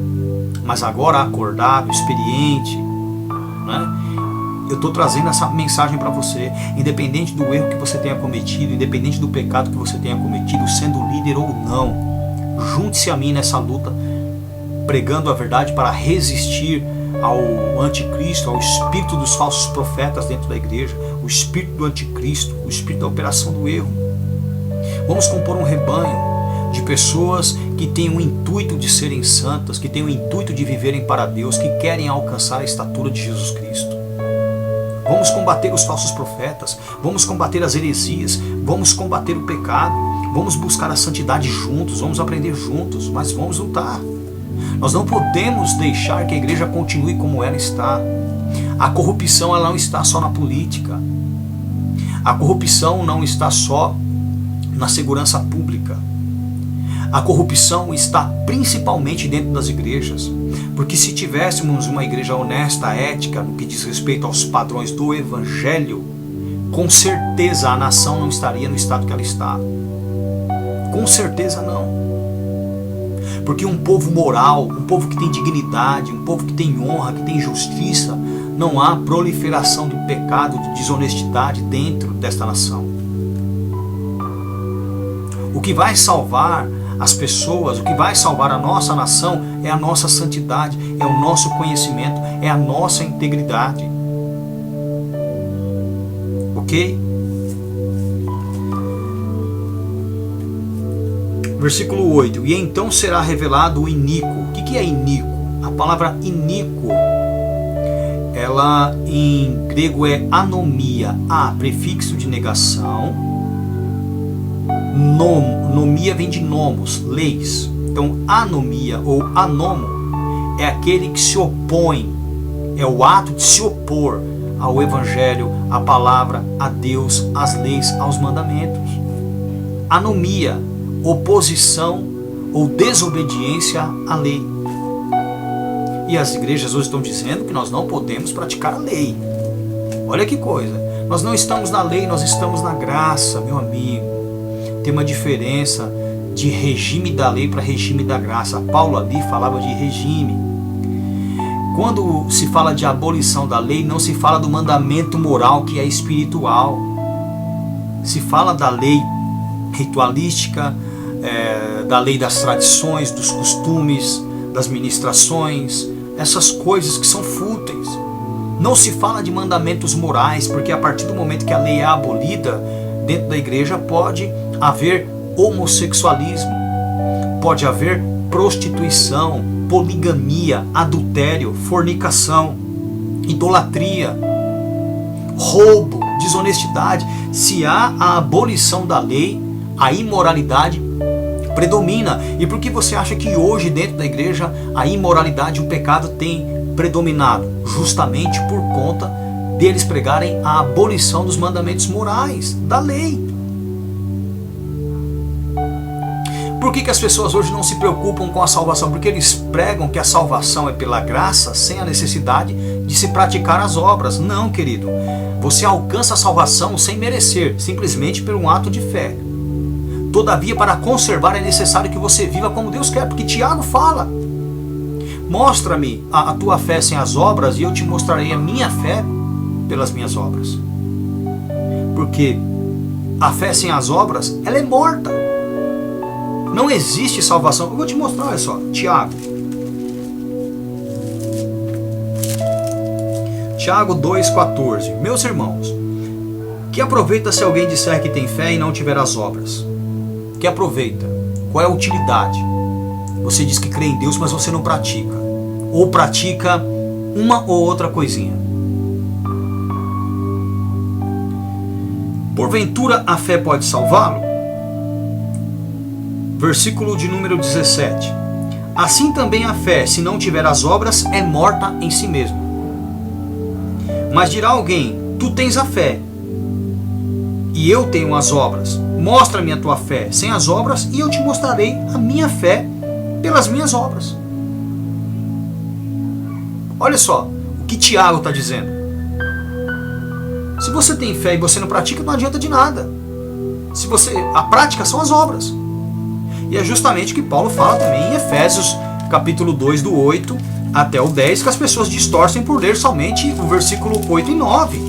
Mas agora acordado, experiente, né? Eu estou trazendo essa mensagem para você, independente do erro que você tenha cometido, independente do pecado que você tenha cometido, sendo líder ou não, junte-se a mim nessa luta, pregando a verdade para resistir ao anticristo, ao espírito dos falsos profetas dentro da igreja, o espírito do anticristo, o espírito da operação do erro. Vamos compor um rebanho de pessoas que têm o intuito de serem santas, que têm o intuito de viverem para Deus, que querem alcançar a estatura de Jesus Cristo. Vamos combater os falsos profetas, vamos combater as heresias, vamos combater o pecado, vamos buscar a santidade juntos, vamos aprender juntos, mas vamos lutar. Nós não podemos deixar que a igreja continue como ela está. A corrupção ela não está só na política. A corrupção não está só na segurança pública. A corrupção está principalmente dentro das igrejas. Porque se tivéssemos uma igreja honesta, ética, no que diz respeito aos padrões do Evangelho, com certeza a nação não estaria no estado que ela está. Com certeza não. Porque um povo moral, um povo que tem dignidade, um povo que tem honra, que tem justiça, não há proliferação de pecado, de desonestidade dentro desta nação. O que vai salvar as pessoas, o que vai salvar a nossa nação é a nossa santidade, é o nosso conhecimento, é a nossa integridade. Ok? Versículo 8. E então será revelado o iníquo. O que é iníquo? A palavra iníquo, ela em grego é anomia. Prefixo de negação. Nomia vem de nomos, leis. Então anomia ou anomo é aquele que se opõe, é o ato de se opor ao Evangelho, à palavra, a Deus, às leis, aos mandamentos. Anomia, oposição ou desobediência à lei. E as igrejas hoje estão dizendo que nós não podemos praticar a lei. Olha que coisa, nós não estamos na lei, nós estamos na graça, meu amigo. Tem uma diferença de regime da lei para regime da graça. Paulo ali falava de regime. Quando se fala de abolição da lei, não se fala do mandamento moral que é espiritual. Se fala da lei ritualística, da lei das tradições, dos costumes, das ministrações, essas coisas que são fúteis. Não se fala de mandamentos morais, porque a partir do momento que a lei é abolida, dentro da igreja pode haver homossexualismo, pode haver prostituição, poligamia, adultério, fornicação, idolatria, roubo, desonestidade. Se há a abolição da lei, a imoralidade predomina. E por que você acha que hoje dentro da igreja a imoralidade e o pecado tem predominado? Justamente por conta deles pregarem a abolição dos mandamentos morais, da lei. Por que as pessoas hoje não se preocupam com a salvação? Porque eles pregam que a salvação é pela graça, sem a necessidade de se praticar as obras. Não, querido. Você alcança a salvação sem merecer, simplesmente por um ato de fé. Todavia, para conservar é necessário que você viva como Deus quer, porque Tiago fala: mostra-me a tua fé sem as obras e eu te mostrarei a minha fé pelas minhas obras. Porque a fé sem as obras, ela é morta. Não existe salvação. Eu vou te mostrar, olha só, Tiago 2,14. Meus irmãos, que aproveita se alguém disser que tem fé e não tiver as obras? Que aproveita? Qual é a utilidade? Você diz que crê em Deus, mas você não pratica. Ou pratica uma ou outra coisinha. Porventura a fé pode salvá-lo? Versículo de número 17. Assim também a fé, se não tiver as obras, é morta em si mesma. Mas dirá alguém: tu tens a fé, e eu tenho as obras. Mostra-me a tua fé sem as obras, e eu te mostrarei a minha fé pelas minhas obras. Olha só o que Tiago está dizendo. Se você tem fé e você não pratica, não adianta de nada. A prática são as obras. E é justamente o que Paulo fala também em Efésios, capítulo 2, do 8 até o 10, que as pessoas distorcem por ler somente o versículo 8 e 9,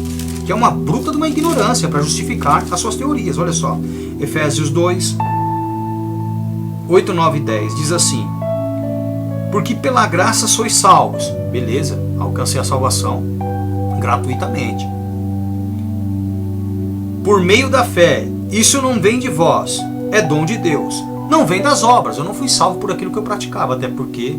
que é uma bruta de uma ignorância para justificar as suas teorias. Olha só, Efésios 2, 8, 9 e 10, diz assim: Porque pela graça sois salvos. Beleza, alcancei a salvação gratuitamente. Por meio da fé. Isso não vem de vós, é dom de Deus. Não vem das obras. Eu não fui salvo por aquilo que eu praticava, até porque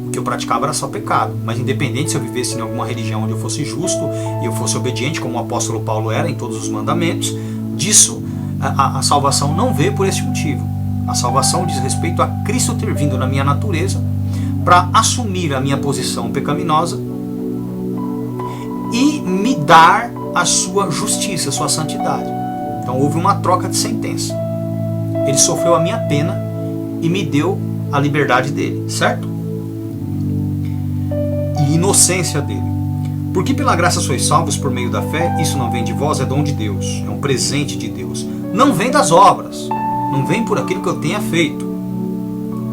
o que eu praticava era só pecado. Mas independente se eu vivesse em alguma religião onde eu fosse justo e eu fosse obediente, como o apóstolo Paulo era em todos os mandamentos, disso a salvação não veio por esse motivo. A salvação diz respeito a Cristo ter vindo na minha natureza para assumir a minha posição pecaminosa e me dar a sua justiça, a sua santidade. Então houve uma troca de sentença. Ele sofreu a minha pena e me deu a liberdade dele, certo? E inocência dele. Porque pela graça sois salvos por meio da fé, isso não vem de vós, é dom de Deus, é um presente de Deus. Não vem das obras, não vem por aquilo que eu tenha feito,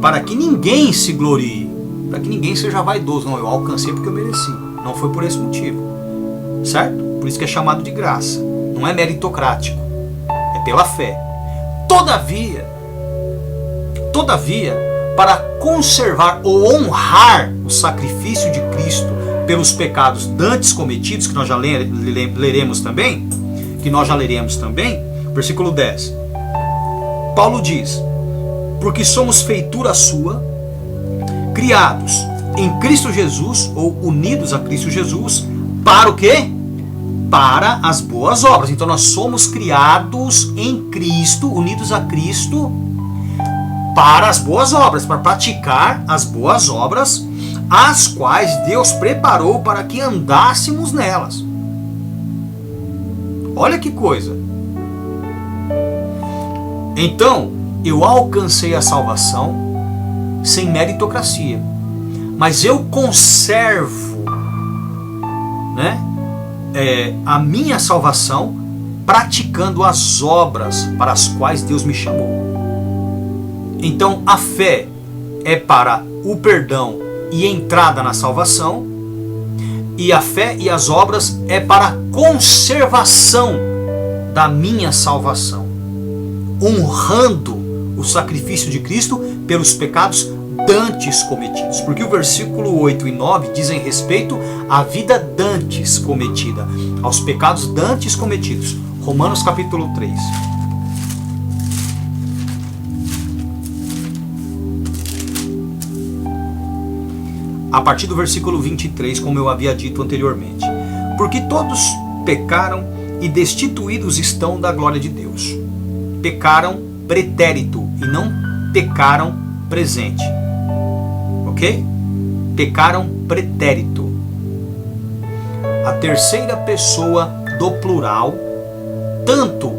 para que ninguém se glorie, para que ninguém seja vaidoso. Não, eu alcancei porque eu mereci, não foi por esse motivo, certo? Por isso que é chamado de graça, não é meritocrático, é pela fé. Todavia, para conservar ou honrar o sacrifício de Cristo pelos pecados dantes cometidos, que nós já leremos também, versículo 10. Paulo diz: porque somos feitura sua, criados em Cristo Jesus, ou unidos a Cristo Jesus, para o quê? Para as boas obras. Então nós somos criados em Cristo, unidos a Cristo, para as boas obras, para praticar as boas obras, as quais Deus preparou para que andássemos nelas. Olha que coisa. Então, eu alcancei a salvação sem meritocracia, mas eu conservo, né, a minha salvação praticando as obras para as quais Deus me chamou. Então a fé é para o perdão e entrada na salvação, e a fé e as obras é para a conservação da minha salvação, honrando o sacrifício de Cristo pelos pecados dantes cometidos, porque o versículo 8 e 9 dizem respeito à vida dantes cometida, aos pecados dantes cometidos. Romanos capítulo 3. A partir do versículo 23, como eu havia dito anteriormente. Porque todos pecaram e destituídos estão da glória de Deus. Pecaram pretérito e não pecaram presente. Ok? Pecaram pretérito. A terceira pessoa do plural, tanto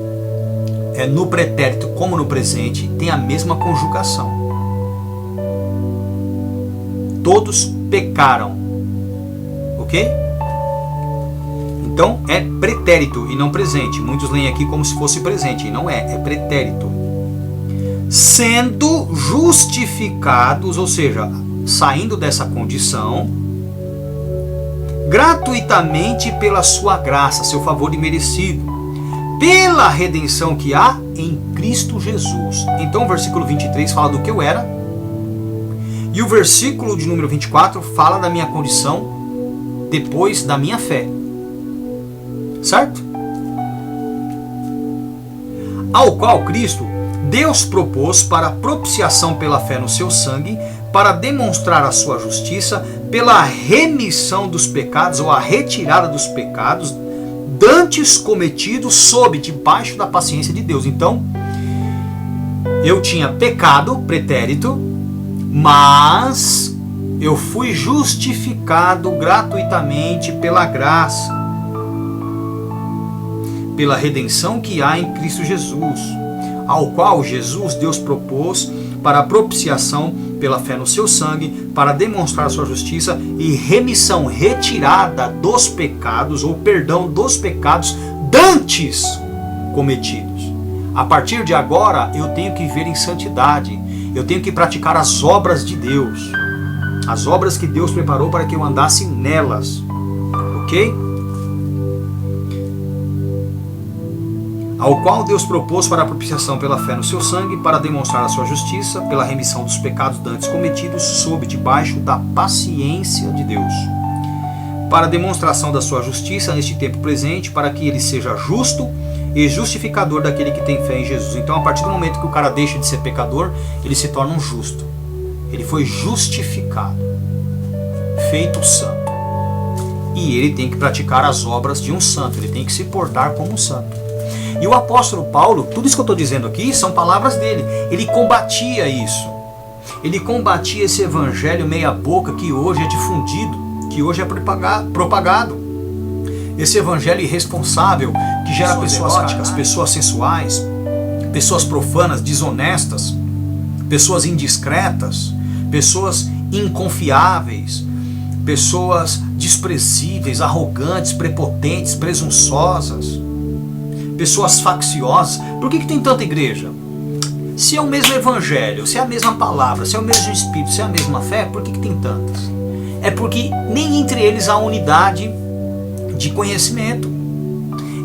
no pretérito como no presente, tem a mesma conjugação. Todos pecaram. Ok? Então é pretérito e não presente. Muitos leem aqui como se fosse presente, e não é, é pretérito. Sendo justificados, ou seja, saindo dessa condição, gratuitamente pela sua graça, seu favor imerecido, pela redenção que há em Cristo Jesus. Então o versículo 23 fala do que eu era, e o versículo de número 24 fala da minha condição depois da minha fé. Certo? Ao qual Cristo, Deus propôs para propiciação pela fé no seu sangue, para demonstrar a sua justiça, pela remissão dos pecados, ou a retirada dos pecados, dantes cometidos debaixo da paciência de Deus. Então, eu tinha pecado, pretérito, mas eu fui justificado gratuitamente pela graça, pela redenção que há em Cristo Jesus, ao qual Jesus, Deus propôs para a propiciação pela fé no seu sangue, para demonstrar a sua justiça e remissão, retirada dos pecados, ou perdão dos pecados dantes cometidos. A partir de agora, eu tenho que viver em santidade, eu tenho que praticar as obras de Deus, as obras que Deus preparou para que eu andasse nelas, ok? ao qual Deus propôs para a propiciação pela fé no seu sangue, para demonstrar a sua justiça, pela remissão dos pecados dantes cometidos, sob debaixo da paciência de Deus, para a demonstração da sua justiça neste tempo presente, para que ele seja justo e justificador daquele que tem fé em Jesus. Então, a partir do momento que o cara deixa de ser pecador, ele se torna um justo. Ele foi justificado, feito santo. E ele tem que praticar as obras de um santo, ele tem que se portar como um santo. E o apóstolo Paulo, tudo isso que eu estou dizendo aqui são palavras dele. Ele combatia isso. Ele combatia esse evangelho meia boca que hoje é difundido, que hoje é propagado. Esse evangelho irresponsável que gera pessoas eróticas, pessoas sensuais, pessoas profanas, desonestas, pessoas indiscretas, pessoas inconfiáveis, pessoas desprezíveis, arrogantes, prepotentes, presunçosas, pessoas facciosas. Por que tem tanta igreja? Se é o mesmo evangelho, se é a mesma palavra, se é o mesmo espírito, se é a mesma fé, por que tem tantas? É porque nem entre eles há unidade de conhecimento.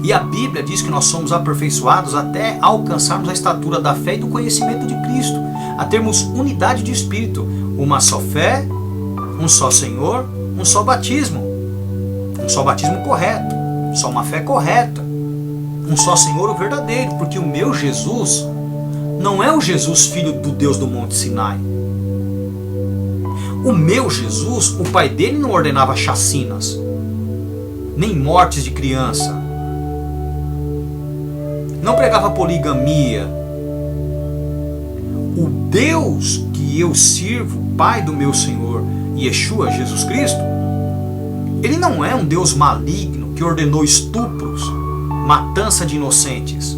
E a Bíblia diz que nós somos aperfeiçoados até alcançarmos a estatura da fé e do conhecimento de Cristo, a termos unidade de espírito, uma só fé, um só Senhor, um só batismo correto, só uma fé correta, um só Senhor, o verdadeiro, porque o meu Jesus não é o Jesus filho do Deus do Monte Sinai. O meu Jesus, o pai dele não ordenava chacinas, nem mortes de criança, não pregava poligamia. O Deus que eu sirvo, Pai do meu Senhor, Yeshua, Jesus Cristo, ele não é um Deus maligno que ordenou estupros, matança de inocentes.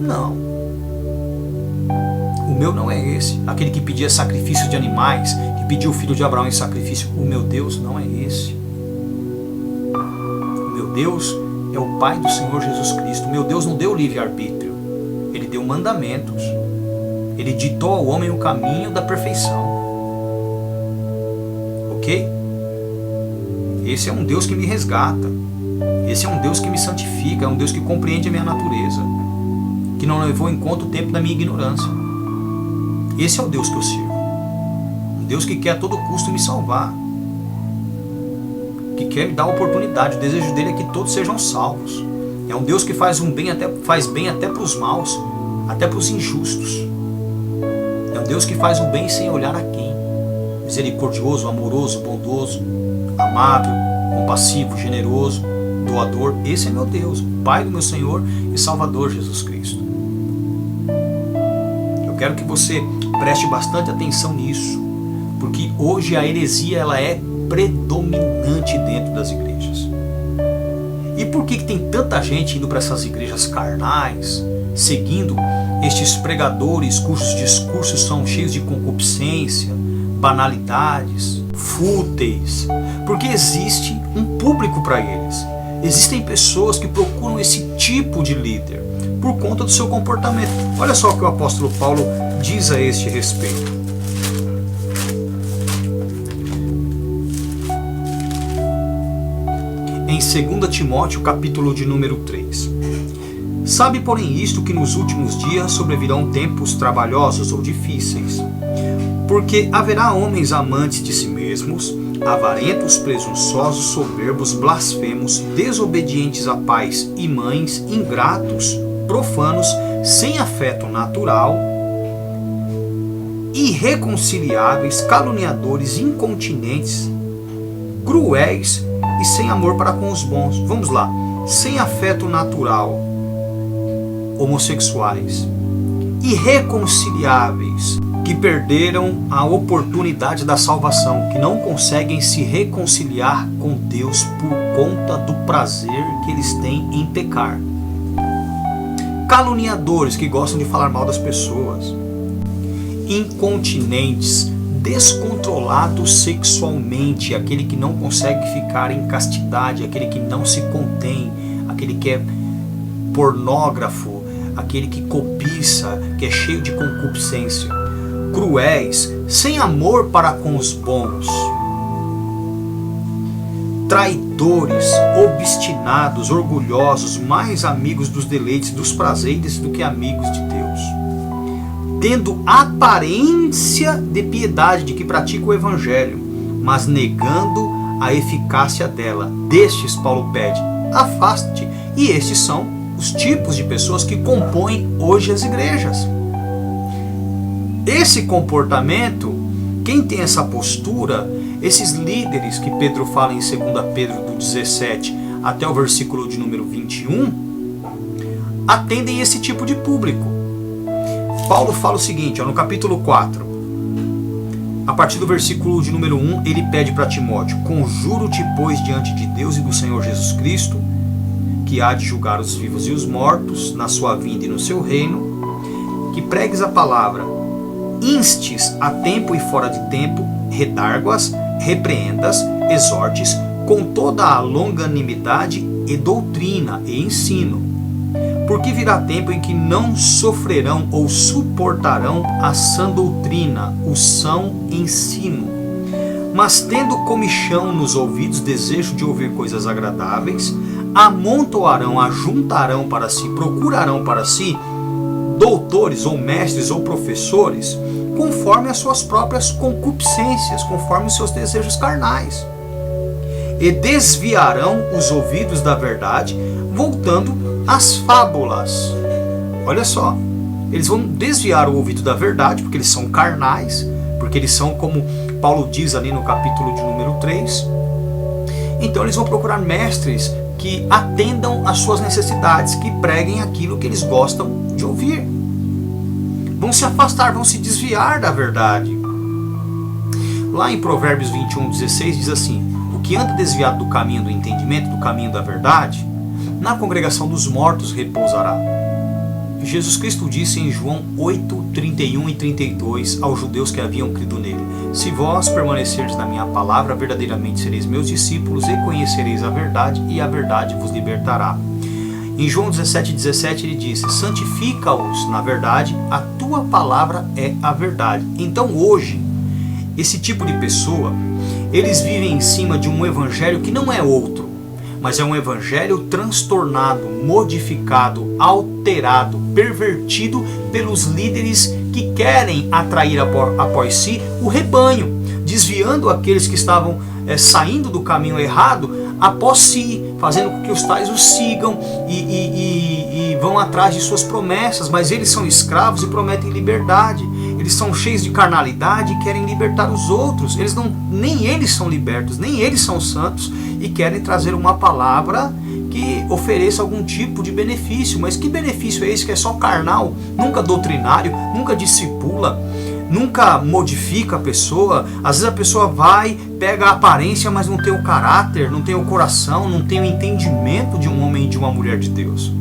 Não. O meu não é esse, aquele que pedia sacrifício de animais, que pediu o filho de Abraão em sacrifício. O meu Deus não é esse. O meu Deus é o Pai do Senhor Jesus Cristo. O meu Deus não deu livre-arbítrio, ele deu mandamentos. Ele ditou ao homem o caminho da perfeição. Ok? Esse é um Deus que me resgata. Esse é um Deus que me santifica. É um Deus que compreende a minha natureza, que não levou em conta o tempo da minha ignorância. Esse é o Deus que eu sirvo. Um Deus que quer a todo custo me salvar, que quer me dar a oportunidade. O desejo dele é que todos sejam salvos. É um Deus que faz bem até para os maus, até para os injustos. É um Deus que faz o bem sem olhar a quem. Misericordioso, amoroso, bondoso, amável, compassivo, generoso, doador. Esse é meu Deus, o Pai do meu Senhor e Salvador Jesus Cristo. Eu quero que você preste bastante atenção nisso, porque hoje a heresia ela é predominante dentro das igrejas. E por que tem tanta gente indo para essas igrejas carnais, seguindo estes pregadores cujos discursos são cheios de concupiscência, banalidades, fúteis? Porque existe um público para eles. Existem pessoas que procuram esse tipo de líder por conta do seu comportamento. Olha só o que o apóstolo Paulo diz a este respeito. Em 2 Timóteo, capítulo de número 3. Sabe, porém, isto, que nos últimos dias sobrevirão tempos trabalhosos ou difíceis, porque haverá homens amantes de si mesmos, avarentos, presunçosos, soberbos, blasfemos, desobedientes a pais e mães, ingratos, profanos, sem afeto natural, irreconciliáveis, caluniadores, incontinentes, cruéis e sem amor para com os bons. Vamos lá. Sem afeto natural, homossexuais, irreconciliáveis, que perderam a oportunidade da salvação, que não conseguem se reconciliar com Deus por conta do prazer que eles têm em pecar. Caluniadores, que gostam de falar mal das pessoas. Incontinentes, descontrolados sexualmente, aquele que não consegue ficar em castidade, aquele que não se contém, aquele que é pornógrafo, aquele que cobiça, que é cheio de concupiscência. Cruéis, sem amor para com os bons. traidores, obstinados, orgulhosos, mais amigos dos deleites, dos prazeres do que amigos de Deus, tendo aparência de piedade, de que pratica o evangelho, mas negando a eficácia dela. Destes Paulo pede: afaste-te. E estes são os tipos de pessoas que compõem hoje as igrejas. Esse comportamento, quem tem essa postura, esses líderes que Pedro fala em 2 Pedro do 17 até o versículo de número 21, atendem esse tipo de público. Paulo fala o seguinte, no capítulo 4, a partir do versículo de número 1, ele pede para Timóteo: conjuro-te, pois, diante de Deus e do Senhor Jesus Cristo, que há de julgar os vivos e os mortos na sua vinda e no seu reino, que pregues a palavra, instes a tempo e fora de tempo, redarguas, repreendas, exortes, com toda a longanimidade e doutrina e ensino. Porque virá tempo em que não sofrerão ou suportarão a sã doutrina, o são ensino, mas tendo comichão nos ouvidos, desejo de ouvir coisas agradáveis, amontoarão, ajuntarão para si, procurarão para si doutores ou mestres ou professores, conforme as suas próprias concupiscências, conforme os seus desejos carnais, e desviarão os ouvidos da verdade, voltando às fábulas. Olha só, eles vão desviar o ouvido da verdade, porque eles são carnais, porque eles são, como Paulo diz ali no capítulo de número 3, então eles vão procurar mestres que atendam às suas necessidades, que preguem aquilo que eles gostam de ouvir. Vão se afastar, vão se desviar da verdade. Lá em Provérbios 21:16 diz assim: o que anda desviado do caminho do entendimento, do caminho da verdade, na congregação dos mortos repousará. Jesus Cristo disse em João 8:31 e 32 aos judeus que haviam crido nele: se vós permanecerdes na minha palavra, verdadeiramente sereis meus discípulos e conhecereis a verdade, e a verdade vos libertará. Em João 17:17 ele disse: santifica-os na verdade, a tua palavra é a verdade. Então hoje, esse tipo de pessoa, eles vivem em cima de um evangelho que não é outro, mas é um evangelho transtornado, modificado, alterado, pervertido pelos líderes que querem atrair após si o rebanho, desviando aqueles que estavam saindo do caminho errado após si, fazendo com que os tais os sigam e vão atrás de suas promessas, mas eles são escravos e prometem liberdade. Eles são cheios de carnalidade e querem libertar os outros. Nem eles são libertos, nem eles são santos, e querem trazer uma palavra que ofereça algum tipo de benefício. Mas que benefício é esse que é só carnal, nunca doutrinário, nunca discipula, nunca modifica a pessoa? Às vezes a pessoa vai, pega a aparência, mas não tem o caráter, não tem o coração, não tem o entendimento de um homem e de uma mulher de Deus.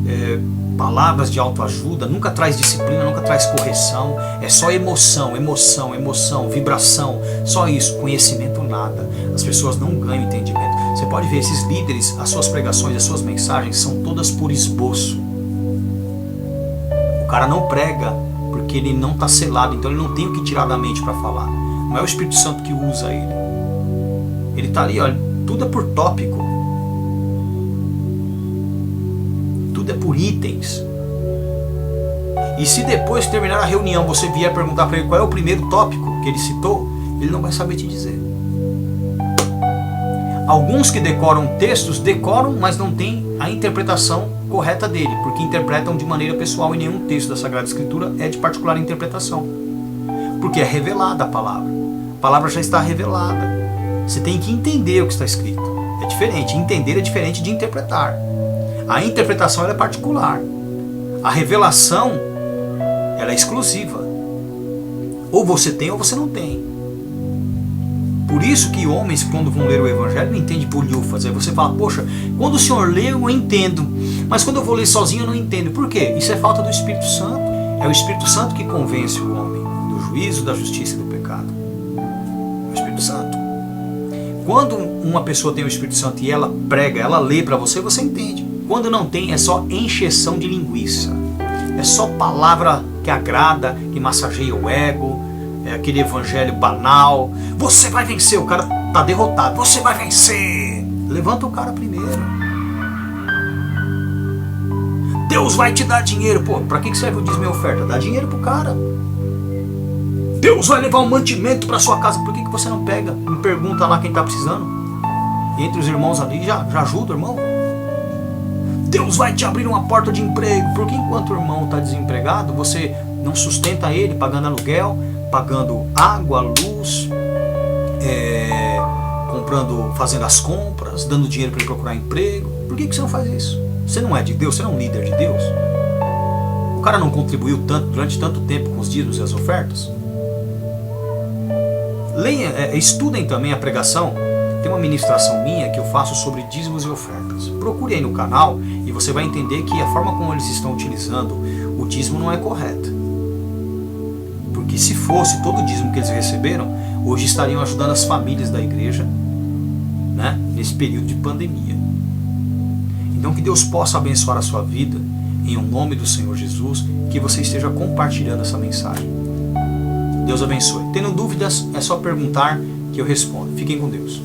Palavras de autoajuda nunca traz disciplina, nunca traz correção. É só emoção, emoção, emoção, vibração. Só isso, conhecimento nada. As pessoas não ganham entendimento. Você pode ver, esses líderes, as suas pregações, as suas mensagens são todas por esboço. O cara não prega porque ele não está selado, então ele não tem o que tirar da mente para falar. Não é o Espírito Santo que usa ele. Ele está ali, olha, tudo é por tópico. Tudo é por itens. E se depois que terminar a reunião você vier perguntar para ele qual é o primeiro tópico que ele citou, ele não vai saber te dizer. Alguns que decoram textos, decoram, mas não tem a interpretação correta dele, porque interpretam de maneira pessoal, e nenhum texto da Sagrada Escritura é de particular interpretação, porque é revelada a palavra já está revelada. Você tem que entender o que está escrito. É diferente, entender é diferente de interpretar. A interpretação ela é particular, a revelação ela é exclusiva. Ou você tem ou você não tem. Por isso que homens, quando vão ler o Evangelho, não entendem bolhufas. Aí você fala, poxa, quando o senhor lê eu entendo, mas quando eu vou ler sozinho eu não entendo. Por quê? Isso é falta do Espírito Santo. É o Espírito Santo que convence o homem do juízo, da justiça e do pecado. É o Espírito Santo. Quando uma pessoa tem o Espírito Santo e ela prega, ela lê para você, você entende. Quando não tem, é só encheção de linguiça. É só palavra que agrada, que massageia o ego. É aquele evangelho banal. Você vai vencer, o cara está derrotado. Você vai vencer. Levanta o cara primeiro. Deus vai te dar dinheiro. Pô, pra que serve o dízimo e a oferta? Dá dinheiro pro cara. Deus vai levar um mantimento pra sua casa. Por que você não pega? Me pergunta lá quem tá precisando. E entre os irmãos ali, já ajuda o irmão. Deus vai te abrir uma porta de emprego. Porque enquanto o irmão está desempregado, você não sustenta ele pagando aluguel, pagando água, luz, fazendo as compras, dando dinheiro para ele procurar emprego. Por que você não faz isso? Você não é de Deus? Você não é um líder de Deus? O cara não contribuiu tanto durante tanto tempo com os dízimos e as ofertas? Estudem também a pregação. Tem uma ministração minha que eu faço sobre dízimos e ofertas. Procure aí no canal e você vai entender que a forma como eles estão utilizando o dízimo não é correta. Porque se fosse todo o dízimo que eles receberam, hoje estariam ajudando as famílias da igreja, né, nesse período de pandemia. Então que Deus possa abençoar a sua vida, em nome do Senhor Jesus, que você esteja compartilhando essa mensagem. Deus abençoe. Tendo dúvidas, é só perguntar que eu respondo. Fiquem com Deus.